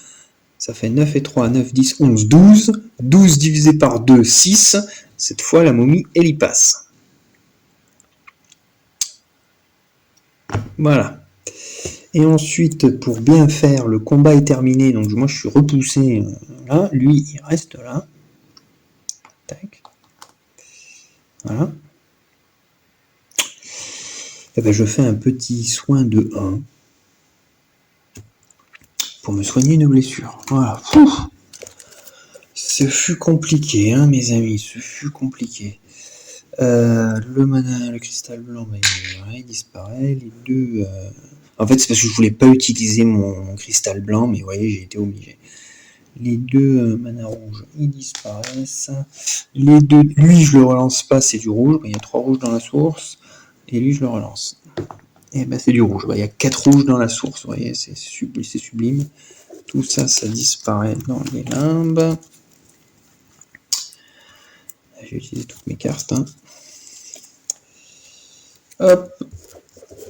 Ça fait 9 et 3, 9, 10, 11, 12. 12 divisé par 2, 6. Cette fois, la momie, elle y passe. Voilà. Et ensuite, pour bien faire, le combat est terminé. Donc moi, je suis repoussé là. Lui, il reste là. Tac. Voilà. Et ben, je fais un petit soin de 1 pour me soigner une blessure. Voilà. Ouf. Ce fut compliqué, hein, mes amis. Ce fut compliqué. Le mana, le cristal blanc, bah, il disparaît. Les deux. En fait, c'est parce que je voulais pas utiliser mon cristal blanc, mais vous voyez, j'ai été obligé. Les deux mana rouges, ils disparaissent. Les deux, lui, je le relance pas, c'est du rouge. Il y a 3 rouges dans la source. Et lui, je le relance. Et ben, c'est du rouge. Il y a 4 rouges dans la source. Vous voyez, c'est sublime. Tout ça, ça disparaît dans les limbes. J'ai utilisé toutes mes cartes. Hein. Hop.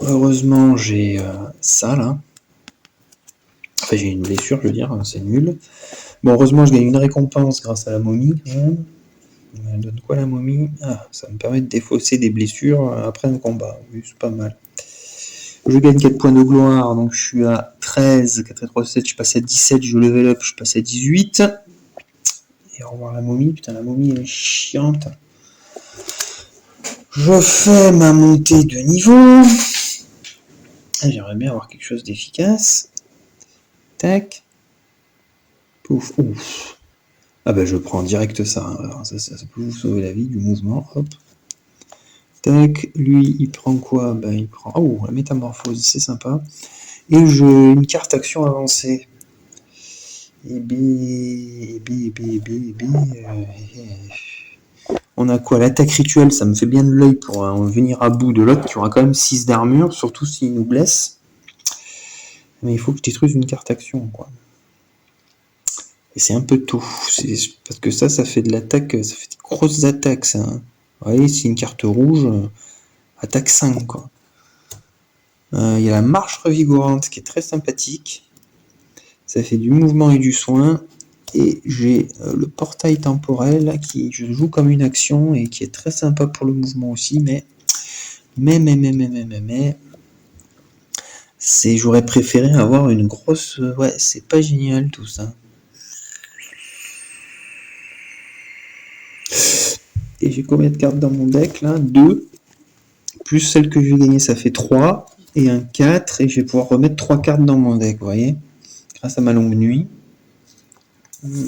Heureusement, j'ai ça là. Enfin, j'ai une blessure, je veux dire, c'est nul. Bon, heureusement, je gagne une récompense grâce à la momie. Elle donne quoi la momie? Ah, ça me permet de défausser des blessures après un combat. Oui, c'est pas mal. Je gagne 4 points de gloire, donc je suis à 13, 4 et 3, 7, je passe à 17, je level up, je passe à 18. Et au revoir la momie, putain la momie elle est chiante. Je fais ma montée de niveau. J'aimerais bien avoir quelque chose d'efficace. Tac. Pouf, ouf. Ah bah je prends direct ça. Alors, ça peut vous sauver la vie du mouvement. Hop. Tac. Lui il prend quoi? Bah il prend. Oh la métamorphose, c'est sympa. Et une carte action avancée. On a quoi? L'attaque rituelle, ça me fait bien de l'œil pour venir à bout de l'autre qui aura quand même 6 d'armure, surtout s'il nous blesse. Mais il faut que je détruise une carte action, quoi. Et c'est un peu tôt. Parce que ça fait de l'attaque, ça fait des grosses attaques, ça. Vous voyez, c'est une carte rouge, attaque 5, quoi. Il y a la marche revigorante qui est très sympathique. Ça fait du mouvement et du soin. Et j'ai le portail temporel qui je joue comme une action et qui est très sympa pour le mouvement aussi, mais j'aurais préféré avoir une grosse. Ouais, c'est pas génial tout ça. Et j'ai combien de cartes dans mon deck là? 2. Plus celle que je vais gagner, ça fait 3. Et un 4. Et je vais pouvoir remettre 3 cartes dans mon deck, vous voyez? Grâce à ma longue nuit. Ouais.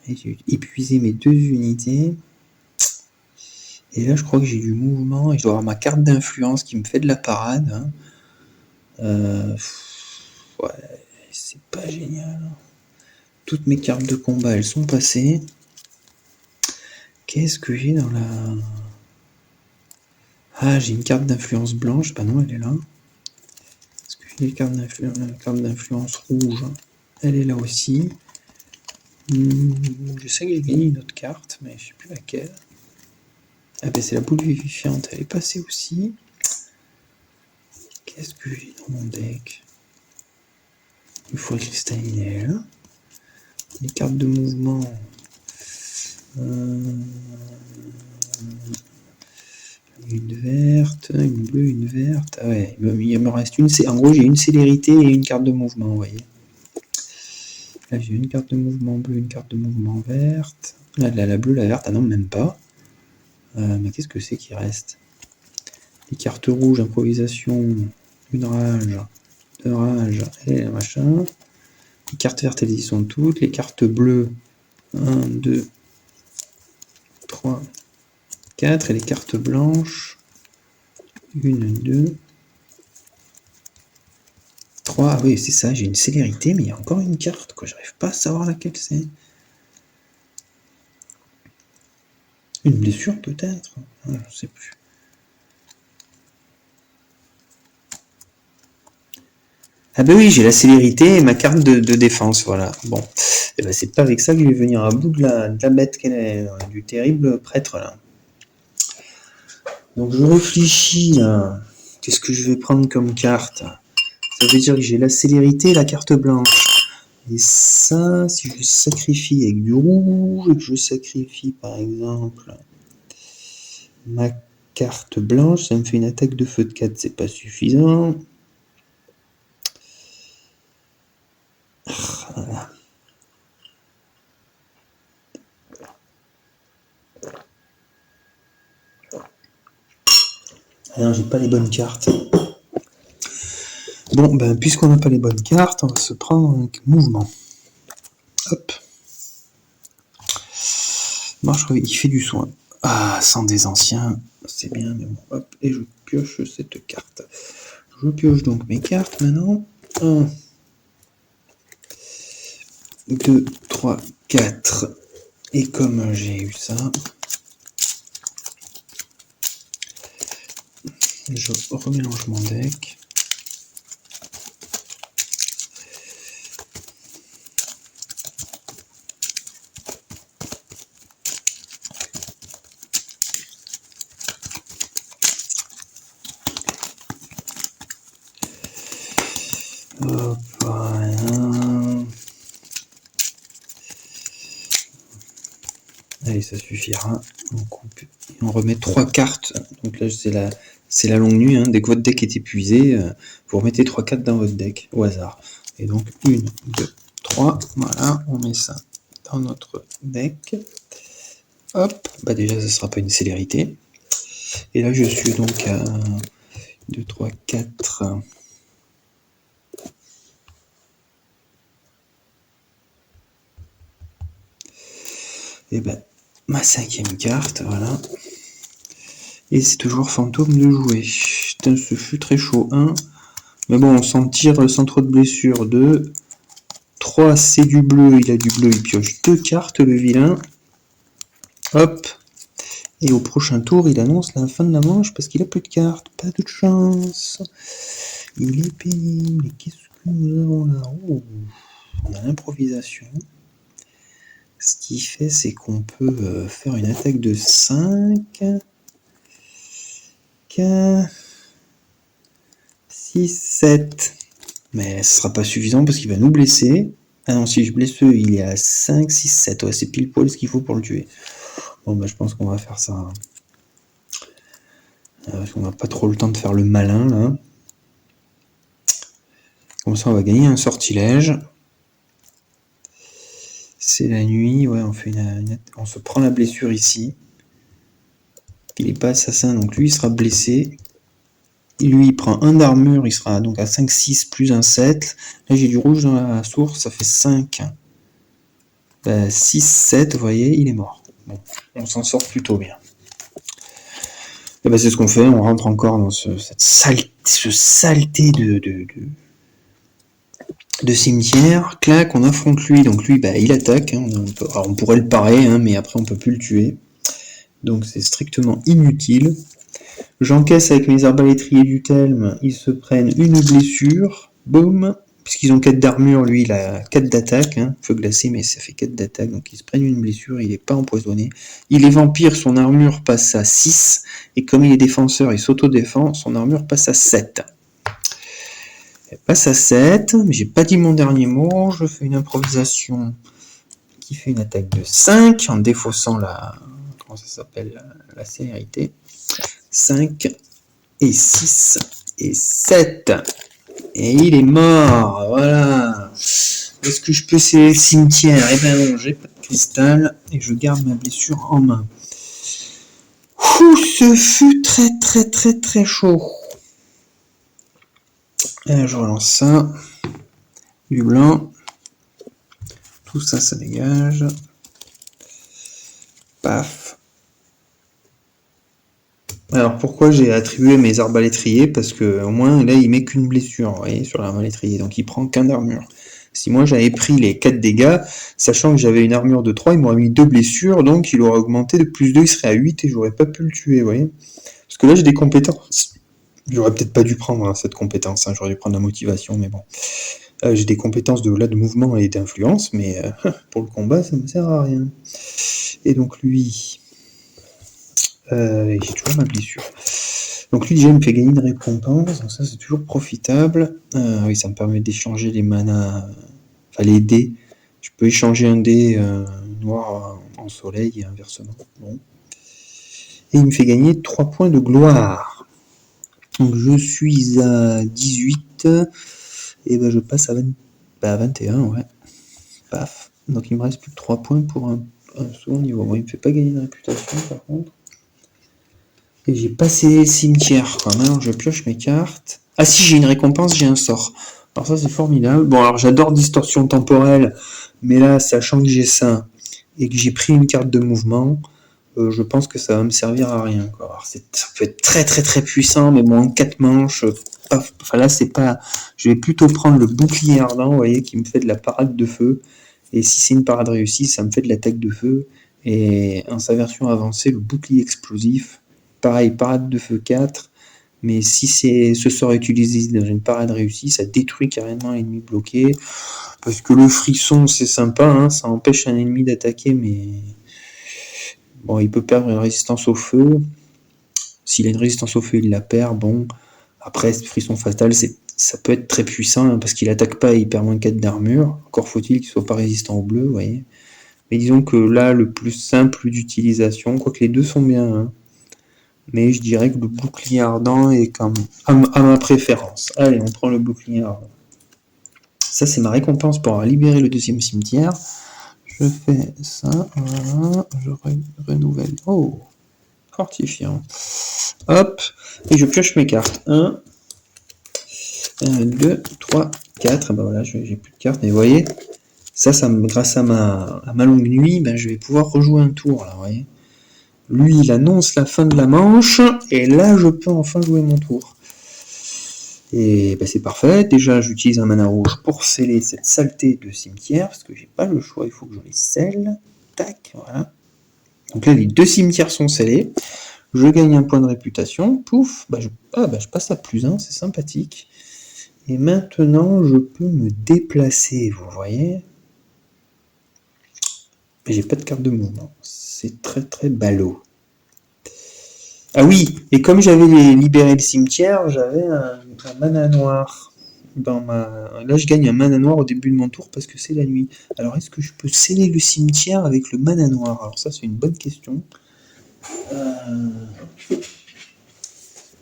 Et j'ai épuisé mes 2 unités. Et là, je crois que j'ai du mouvement. Et je dois avoir ma carte d'influence qui me fait de la parade. Hein. Ouais, c'est pas génial. Toutes mes cartes de combat, elles sont passées. Qu'est-ce que j'ai dans la... Ah, j'ai une carte d'influence blanche. Bah non, elle est là. Est-ce que j'ai une carte d'influence rouge? Elle est là aussi. Je sais que j'ai gagné une autre carte, mais je sais plus laquelle. Ah ben c'est la boule vivifiante, elle est passée aussi. Qu'est-ce que j'ai dans mon deck? Il faut cristalliner là. Les cartes de mouvement. Une verte, une bleue, une verte. Ah ouais, il me reste une. En gros, j'ai une célérité et une carte de mouvement, vous voyez. Là, j'ai une carte de mouvement bleue, une carte de mouvement verte. Là, la bleue, la verte, ah non, même pas. Mais qu'est-ce que c'est qui reste? Les cartes rouges, improvisation, une rage, 2 rages, et machin. Les cartes vertes, elles y sont toutes. Les cartes bleues, 1, 2, 3, 4. Et les cartes blanches, 1, 2, 3. Ah oui, c'est ça, j'ai une célérité, mais il y a encore une carte, quoi. J'arrive pas à savoir laquelle c'est. Une blessure, peut-être? Je ne sais plus. Ah bah oui, j'ai la célérité et ma carte de défense, voilà. Bon, et ben c'est pas avec ça que je vais venir à bout de la bête qu'elle est, du terrible prêtre là. Donc je réfléchis là. Qu'est-ce que je vais prendre comme carte? Ça veut dire que j'ai la célérité et la carte blanche. Et ça, si je sacrifie avec du rouge, et que je sacrifie par exemple ma carte blanche, ça me fait une attaque de feu de 4, c'est pas suffisant. Voilà. Ah non, j'ai pas les bonnes cartes. Bon, ben, puisqu'on n'a pas les bonnes cartes, on va se prendre un mouvement. Hop. Marche, il fait du soin. Ah, sans des anciens, c'est bien, mais bon, hop, et je pioche cette carte. Je pioche donc mes cartes maintenant. 1, 2, 3, 4. Et comme j'ai eu ça, je remélange mon deck. Hop, voilà. Allez, ça suffira. On coupe. Et on remet 3 cartes. Donc là, c'est la longue nuit. Hein. Dès que votre deck est épuisé, vous remettez 3 cartes dans votre deck au hasard. Et donc 1, 2, 3. Voilà, on met ça dans notre deck. Hop, bah déjà, ça sera pas une célérité. Et là, je suis donc à 2, 3, 4. Et ben, ma 5e carte, voilà. Et c'est toujours fantôme de jouer. Putain, ce fut très chaud. 1. Mais bon, on s'en tire sans trop de blessures. 2. 3, c'est du bleu. Il a du bleu, il pioche 2 cartes, le vilain. Hop. Et au prochain tour, il annonce la fin de la manche parce qu'il a plus de cartes. Pas de chance. Il est pénible. Et qu'est-ce que nous avons là? Oh, on a l'improvisation. Ce qui fait, c'est qu'on peut faire une attaque de 5. 6, 7. Mais ce sera pas suffisant parce qu'il va nous blesser. Ah non, si je blesse eux, il est à 5, 6, 7. Ouais, c'est pile poil ce qu'il faut pour le tuer. Bon, bah, je pense qu'on va faire ça. Parce qu'on n'a pas trop le temps de faire le malin, là. Comme ça, on va gagner un sortilège. C'est la nuit. Ouais, on se prend la blessure ici. Il n'est pas assassin, donc lui, il sera blessé. Lui, il prend 1 d'armure, il sera donc à 5, 6 plus un 7. Là, j'ai du rouge dans la source, ça fait 5. 6, 7, vous voyez, il est mort. Bon, on s'en sort plutôt bien. Et c'est ce qu'on fait, on rentre encore dans cette saleté de cimetière. Clac, on affronte lui, donc lui, il attaque. Hein, on pourrait le parer, hein, mais après on peut plus le tuer. Donc c'est strictement inutile. J'encaisse avec mes arbalétriers du Thelm, ils se prennent une blessure, boum, puisqu'ils ont 4 d'armure, lui il a 4 d'attaque, hein, feu glacé, mais ça fait 4 d'attaque, donc ils se prennent une blessure, il n'est pas empoisonné. Il est vampire, son armure passe à 6, et comme il est défenseur, il s'auto-défend, son armure passe à 7. Elle passe à 7, mais j'ai pas dit mon dernier mot, je fais une improvisation qui fait une attaque de 5, en défaussant comment ça s'appelle, la célérité. 5 et 6 et 7. Et il est mort, voilà. Est-ce que je peux sceller le cimetière? Eh ben non, j'ai pas de cristal et je garde ma blessure en main. Ouh, ce fut très très très très chaud. Et je relance ça. Du blanc. Tout ça, ça dégage. Paf. Alors pourquoi j'ai attribué mes arbalétriers? Parce que au moins là il met qu'une blessure, vous voyez, sur l'arbalétrier, donc il prend qu'un d'armure. Si moi j'avais pris les 4 dégâts, sachant que j'avais une armure de 3, il m'aurait mis 2 blessures, donc il aurait augmenté de plus 2, il serait à 8 et j'aurais pas pu le tuer, vous voyez. Parce que là j'ai des compétences. J'aurais peut-être pas dû prendre cette compétence, hein, j'aurais dû prendre la motivation, mais bon. J'ai des compétences de mouvement et d'influence, mais pour le combat ça me sert à rien. Et donc lui... j'ai toujours ma blessure. Donc lui déjà il me fait gagner une récompense, donc ça c'est toujours profitable. Oui, ça me permet d'échanger les manas, enfin les dés. Je peux échanger un dé noir en soleil et inversement. Bon. Et il me fait gagner 3 points de gloire. Donc je suis à 18 et je passe à 21, ouais. Paf. Donc il me reste plus que 3 points pour un second niveau. Bon, il me fait pas gagner de réputation par contre. Et j'ai passé le cimetière, quoi. Maintenant, je pioche mes cartes. Ah si, j'ai une récompense, j'ai un sort. Alors ça, c'est formidable. Bon, alors j'adore distorsion temporelle, mais là, sachant que j'ai ça, et que j'ai pris une carte de mouvement, je pense que ça va me servir à rien, quoi. Alors, ça peut être très très très puissant, mais bon, en 4 manches, enfin là, c'est pas... Je vais plutôt prendre le bouclier ardent, vous voyez, qui me fait de la parade de feu. Et si c'est une parade réussie, ça me fait de l'attaque de feu. Et en sa version avancée, le bouclier explosif, pareil, parade de feu 4, mais si ce sort est utilisé dans une parade réussie, ça détruit carrément l'ennemi bloqué, parce que le frisson c'est sympa, hein, ça empêche un ennemi d'attaquer, mais bon, il peut perdre une résistance au feu. S'il a une résistance au feu, il la perd. Bon, après, ce frisson fatal, c'est ça peut être très puissant, hein, parce qu'il attaque pas et il perd moins 4 d'armure. Encore faut-il qu'il soit pas résistant au bleu, vous voyez. Mais disons que là, le plus simple d'utilisation, quoique les deux sont bien, hein, mais je dirais que le bouclier ardent est quand même à ma préférence. Allez, on prend le bouclier ardent. Ça, c'est ma récompense pour avoir libéré le deuxième cimetière. Je fais ça, voilà, je renouvelle. Oh, fortifiant. Hop, et je pioche mes cartes. 1, 2, 3, 4. Ben voilà, j'ai plus de cartes, mais vous voyez, ça grâce à ma longue nuit, ben, je vais pouvoir rejouer un tour, là, vous voyez. Lui, il annonce la fin de la manche, et là, je peux enfin jouer mon tour. Et ben, c'est parfait. Déjà, j'utilise un mana rouge pour sceller cette saleté de cimetière, parce que j'ai pas le choix, il faut que je les scelle. Tac, voilà. Donc là, les 2 cimetières sont scellés. Je gagne un point de réputation. Pouf, je passe à +1, c'est sympathique. Et maintenant, je peux me déplacer, vous voyez. Mais j'ai pas de carte de mouvement. C'est très très ballot. Ah oui, et comme j'avais libéré le cimetière, j'avais un mana noir. Là, je gagne un mana noir au début de mon tour parce que c'est la nuit. Alors, est-ce que je peux sceller le cimetière avec le mana noir? Alors ça, c'est une bonne question.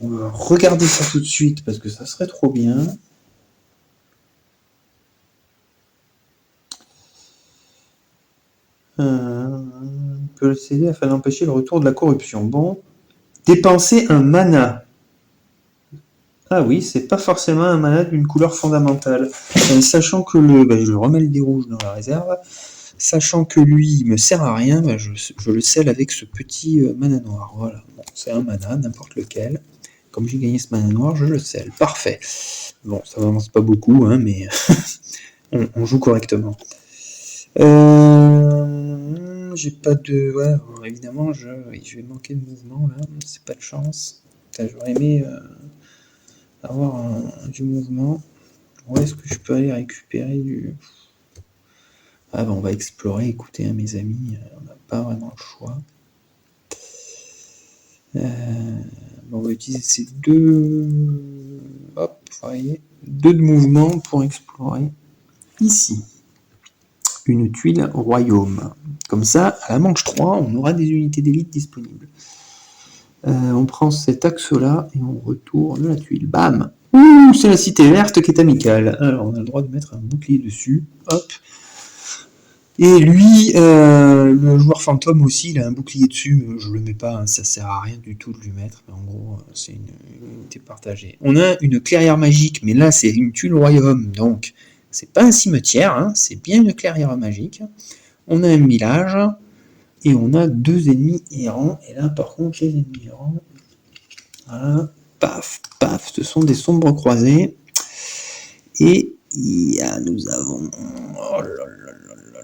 On va regarder ça tout de suite parce que ça serait trop bien. Peut le céder afin d'empêcher le retour de la corruption. Bon. Dépenser un mana. Ah oui, c'est pas forcément un mana d'une couleur fondamentale. Sachant que je remets le dé rouge dans la réserve. Sachant que lui, il me sert à rien, je le scelle avec ce petit mana noir. Voilà. Bon, c'est un mana, n'importe lequel. Comme j'ai gagné ce mana noir, je le scelle. Parfait. Bon, ça m'avance pas beaucoup, hein, mais on joue correctement. J'ai pas de... Ouais, évidemment, je vais manquer de mouvement, là. C'est pas de chance. J'aurais aimé avoir du mouvement. Où est-ce que je peux aller récupérer du... Ah on va explorer, écoutez, hein, mes amis, on n'a pas vraiment le choix. On va utiliser ces 2... Hop, vous voyez, 2 de mouvement pour explorer. Ici. Une tuile royaume. Comme ça, à la manche 3, on aura des unités d'élite disponibles. On prend cet axe-là et on retourne la tuile. Bam! Ouh, c'est la cité verte qui est amicale. Alors, on a le droit de mettre un bouclier dessus. Hop. Et lui, le joueur fantôme aussi, il a un bouclier dessus, mais je le mets pas, hein, ça sert à rien du tout de lui mettre. Mais en gros, c'est une unité partagée. On a une clairière magique, mais là, c'est une tuile royaume, donc c'est pas un cimetière, hein, c'est bien une clairière magique. On a un village, et on a 2 ennemis errants. Et là, par contre, les ennemis errants, voilà, paf, paf, ce sont des sombres croisés. Et nous avons... Oh là là là là là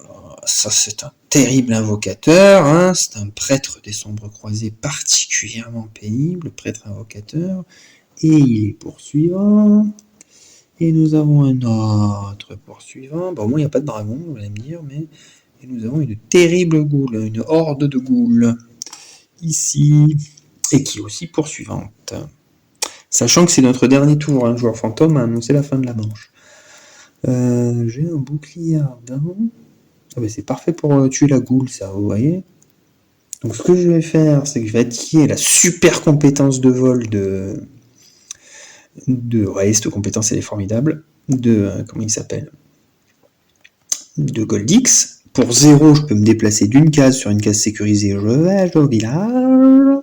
là. Ça, c'est un terrible invocateur, hein. C'est un prêtre des sombres croisés particulièrement pénible, prêtre invocateur. Et il est poursuivant. Et nous avons un autre poursuivant. Bon, au moins, il n'y a pas de dragon, vous allez me dire, mais... Et nous avons une terrible goule, une horde de goules, ici, et qui est aussi poursuivante. Sachant que c'est notre dernier tour, un joueur fantôme a annoncé la fin de la manche. J'ai un bouclier ardent. Ah ben c'est parfait pour tuer la goule, ça, vous voyez. Donc ce que je vais faire, c'est que je vais activer la super compétence de vol de... Ouais, cette compétence, elle est formidable. Comment il s'appelle? De Goldix. Pour 0, je peux me déplacer d'une case sur une case sécurisée, je vais au village.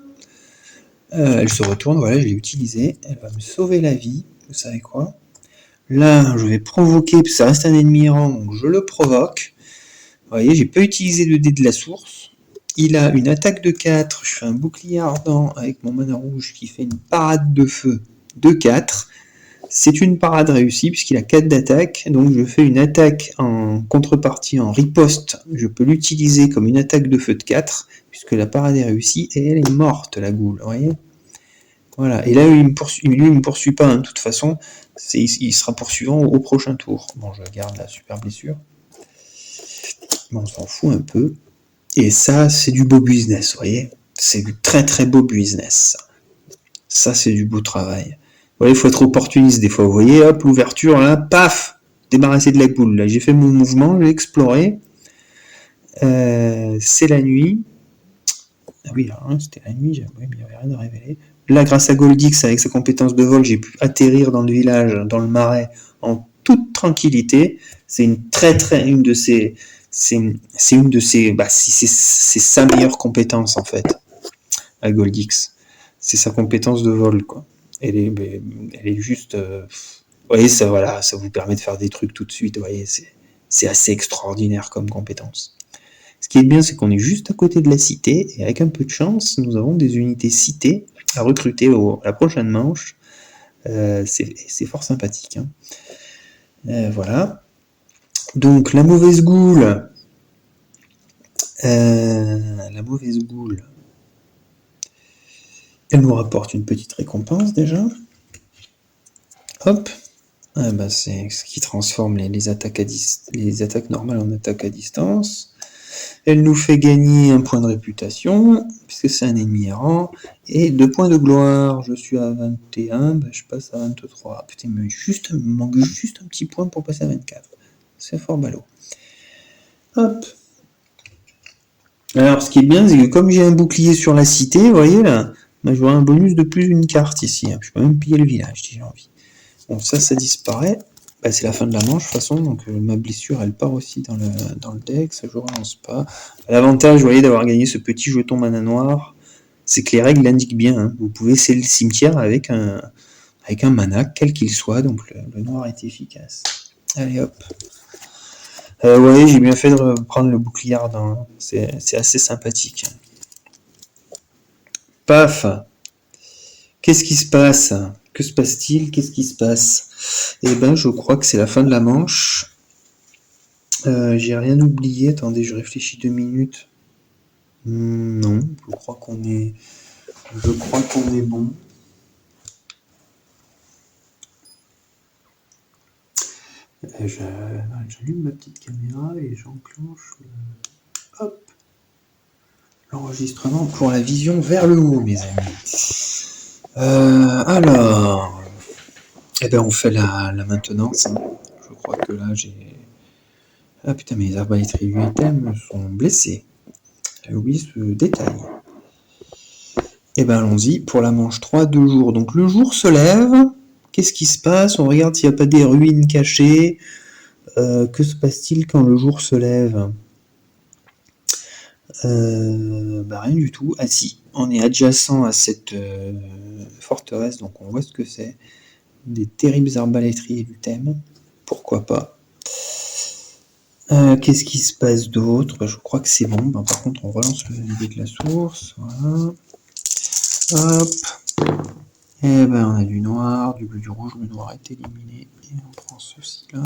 Elle se retourne, voilà, je l'ai utilisée. Elle va me sauver la vie, vous savez quoi? Là, je vais provoquer, parce que ça reste un ennemi errant, donc je le provoque. Vous voyez, j'ai pas utilisé le dé de la source. Il a une attaque de 4, je fais un bouclier ardent avec mon mana rouge qui fait une parade de feu de 4. C'est une parade réussie puisqu'il a 4 d'attaque, donc je fais une attaque en contrepartie, en riposte. Je peux l'utiliser comme une attaque de feu de 4, puisque la parade est réussie, et elle est morte, la goule, vous voyez. Voilà, et là, lui, il me poursuit pas, hein, de toute façon, il sera poursuivant au prochain tour. Bon, je garde la super blessure. Bon, on s'en fout un peu. Et ça, c'est du beau business, vous voyez. C'est du très très beau business. Ça, c'est du beau travail. Ouais, il faut être opportuniste des fois, vous voyez, hop, l'ouverture, là, paf, débarrassé de la boule. Là, j'ai fait mon mouvement, j'ai exploré. C'est la nuit. Ah oui, alors là, c'était la nuit, il n'y avait rien à révéler. Là, grâce à Goldix, avec sa compétence de vol, j'ai pu atterrir dans le village, dans le marais, en toute tranquillité. C'est une de ses, c'est une de ses, c'est sa meilleure compétence en fait, à Goldix. C'est sa compétence de vol, quoi. Elle est juste, vous voyez, ça, voilà, ça vous permet de faire des trucs tout de suite. Vous voyez, c'est assez extraordinaire comme compétence. Ce qui est bien, c'est qu'on est juste à côté de la cité, et avec un peu de chance, nous avons des unités citées à recruter à la prochaine manche. C'est fort sympathique. Hein. Voilà. Donc, la mauvaise goule. La mauvaise goule. Elle nous rapporte une petite récompense déjà. Hop. Ah bah, c'est ce qui transforme les attaques normales en attaques à distance. Elle nous fait gagner un point de réputation, puisque c'est un ennemi errant, et 2 points de gloire. Je suis à 21, bah je passe à 23. Putain, il me manque juste un petit point pour passer à 24. C'est fort ballot. Hop. Alors, ce qui est bien, c'est que comme j'ai un bouclier sur la cité, vous voyez là, bah, j'aurai un bonus de plus d'une carte ici. Je peux même piller le village si j'ai envie. Bon, ça disparaît. Bah, c'est la fin de la manche de toute façon, donc ma blessure elle part aussi dans le deck, ça je relance pas. L'avantage, vous voyez, d'avoir gagné ce petit jeton mana noir, c'est que les règles l'indiquent bien. Hein. Vous pouvez sceller le cimetière avec un mana, quel qu'il soit, donc le noir est efficace. Allez hop. Ouais, j'ai bien fait de prendre le bouclier ardent, c'est assez sympathique. Paf. Qu'est-ce qui se passe? Que se passe-t-il? Qu'est-ce qui se passe? Eh ben, je crois que c'est la fin de la manche. J'ai rien oublié. Attendez, je réfléchis 2 minutes. Non, je crois qu'on est bon. J'allume ma petite caméra et j'enclenche l'enregistrement pour la vision vers le haut, mes amis. Alors, eh ben on fait la maintenance. Hein. Je crois que là j'ai... Ah putain, mes arbalétriers du item sont blessés. J'ai oublié ce détail. Et ben allons-y pour la manche 3, 2 jours. Donc le jour se lève. Qu'est-ce qui se passe? On regarde s'il n'y a pas des ruines cachées. Que se passe-t-il quand le jour se lève? Rien du tout. Ah si, on est adjacent à cette forteresse, donc on voit ce que c'est. Des terribles arbalétriers du thème. Pourquoi pas. Qu'est-ce qui se passe d'autre? Je crois que c'est bon. Par contre, on relance le dé de la source. Voilà. Hop. Et ben on a du noir, du bleu, du rouge. Le noir est éliminé. Et on prend ceci là.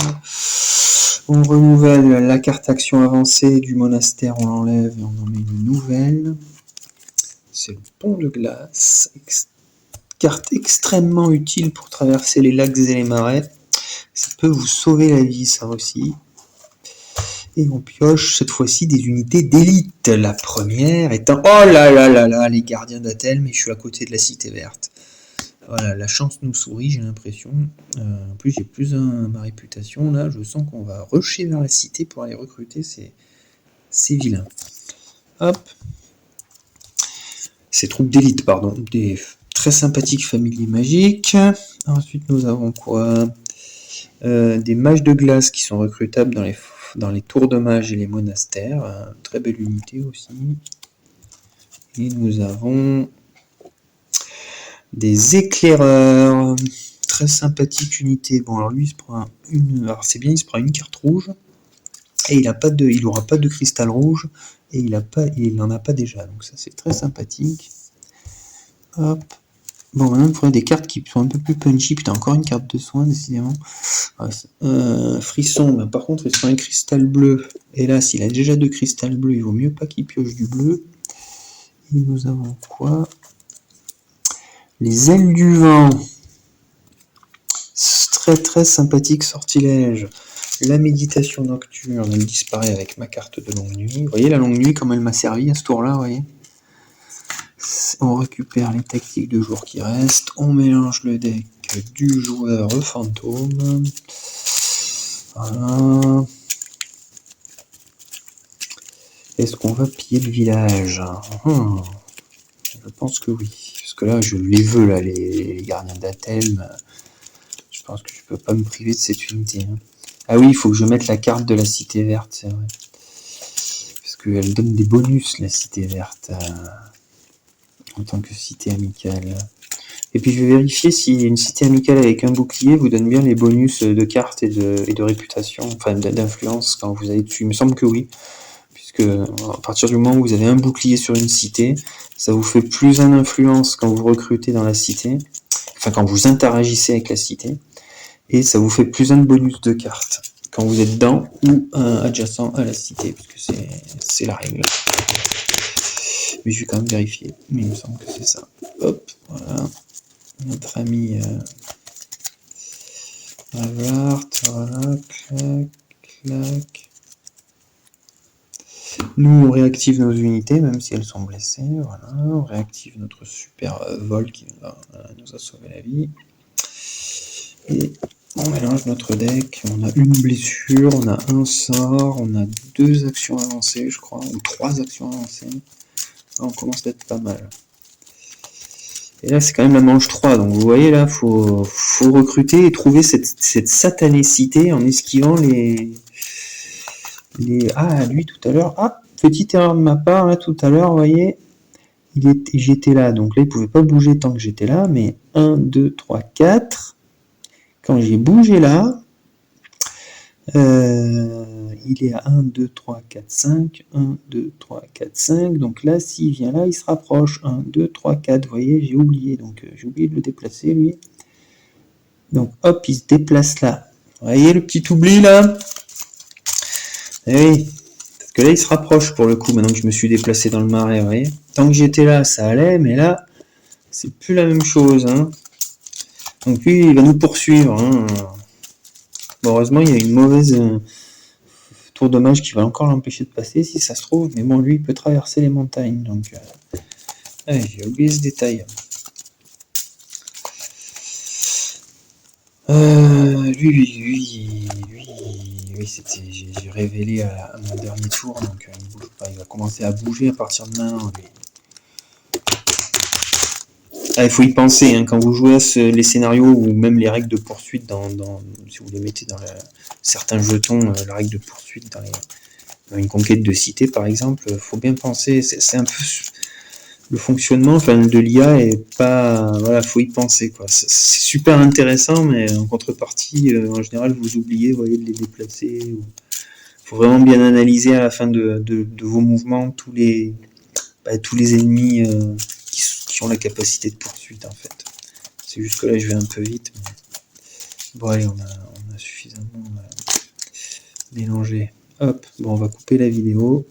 On renouvelle la carte action avancée du monastère, on l'enlève et on en met une nouvelle. C'est le pont de glace. Carte extrêmement utile pour traverser les lacs et les marais. Ça peut vous sauver la vie, ça aussi. Et on pioche cette fois-ci des unités d'élite. La première étant... Oh là là là là, les gardiens d'Athel, mais je suis à côté de la cité verte. Voilà, la chance nous sourit, j'ai l'impression. En plus, j'ai plus ma réputation. Là, je sens qu'on va rusher vers la cité pour aller recruter ces vilains. Hop. Ces troupes d'élite, pardon. Des très sympathiques familiers magiques. Ensuite, nous avons quoi? Des mages de glace qui sont recrutables dans les tours de mages et les monastères. Très belle unité aussi. Et nous avons des éclaireurs. Très sympathique unité. Bon, alors lui, il se prend alors c'est bien, il se prend une carte rouge. Et il n'aura pas de cristal rouge. Et il n'en a pas déjà. Donc ça, c'est très sympathique. Hop. Bon, maintenant, il faudrait des cartes qui sont un peu plus punchy. Putain, encore une carte de soin, décidément. Frisson, par contre, il se prend un cristal bleu. Hélas, il a déjà 2 cristal bleu. Il vaut mieux pas qu'il pioche du bleu. Et nous avons quoi? Les ailes du vent. Très très sympathique sortilège. La méditation nocturne, elle disparaît avec ma carte de longue nuit. Vous voyez la longue nuit, comme elle m'a servi à ce tour-là, vous voyez? On récupère les tactiques de jour qui restent. On mélange le deck du joueur fantôme. Voilà. Est-ce qu'on va piller le village? Je pense que oui. Parce que là, je les veux, là, les gardiens d'Athelm. Je pense que je peux pas me priver de cette unité. Hein. Ah oui, il faut que je mette la carte de la cité verte, c'est vrai. Parce qu'elle donne des bonus, la cité verte, en tant que cité amicale. Et puis je vais vérifier si une cité amicale avec un bouclier vous donne bien les bonus de cartes et de réputation, enfin d'influence quand vous avez dessus. Il me semble que oui. Puisque à partir du moment où vous avez un bouclier sur une cité, ça vous fait plus un influence quand vous recrutez dans la cité, enfin quand vous interagissez avec la cité, et ça vous fait plus un de bonus de cartes quand vous êtes dans ou adjacent à la cité, puisque c'est la règle. Mais je vais quand même vérifier, mais il me semble que c'est ça. Hop, voilà, notre ami Avart, voilà, clac, clac. Nous, on réactive nos unités, même si elles sont blessées. Voilà, on réactive notre super vol qui nous a sauvé la vie. Et on mélange notre deck. On a une blessure, on a un sort, on a 2 actions avancées, je crois, ou 3 actions avancées. Là, on commence à être pas mal. Et là, c'est quand même la manche 3. Donc, vous voyez, là, faut recruter et trouver cette satanée cité en esquivant les... Ah, lui, tout à l'heure... Ah, petite erreur de ma part, là, tout à l'heure, vous voyez, j'étais là. Donc là, il ne pouvait pas bouger tant que j'étais là. Mais 1, 2, 3, 4. Quand j'ai bougé là, il est à 1, 2, 3, 4, 5. 1, 2, 3, 4, 5. Donc là, s'il vient là, il se rapproche. 1, 2, 3, 4. Vous voyez, j'ai oublié. Donc j'ai oublié de le déplacer, lui. Donc hop, il se déplace là. Vous voyez le petit oubli là? Eh oui, parce que là, il se rapproche pour le coup, maintenant que je me suis déplacé dans le marais, vous voyez. Tant que j'étais là, ça allait, mais là, c'est plus la même chose. Hein. Donc lui, il va nous poursuivre. Hein. Bon, heureusement, il y a une mauvaise tour de mage qui va encore l'empêcher de passer, si ça se trouve. Mais bon, lui, il peut traverser les montagnes. Donc, j'ai oublié ce détail. Lui, c'était, j'ai révélé à mon dernier tour, donc il bouge pas, il va commencer à bouger à partir de maintenant. Ah, il faut y penser, hein, quand vous jouez à les scénarios ou même les règles de poursuite, si vous les mettez dans certains jetons, la règle de poursuite dans une conquête de cité par exemple, il faut bien penser, c'est un peu le fonctionnement de l'IA est pas... Voilà, faut y penser, quoi. C'est super intéressant, mais en contrepartie, en général, vous oubliez, vous voyez, de les déplacer. Il faut vraiment bien analyser à la fin de vos mouvements tous les ennemis qui ont la capacité de poursuite, en fait. C'est juste que là, je vais un peu vite. Mais... Bon, allez, on a suffisamment mélangé. Hop, bon, on va couper la vidéo.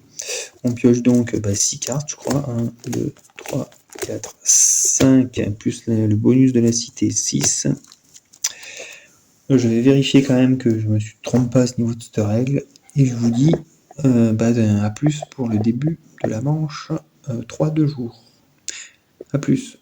On pioche donc 6 cartes, je crois. 1, 2, 3, 4, 5, plus le bonus de la cité, 6. Je vais vérifier quand même que je ne me trompe pas à ce niveau de cette règle. Et je vous dis à plus pour le début de la manche 3 de jour. A plus.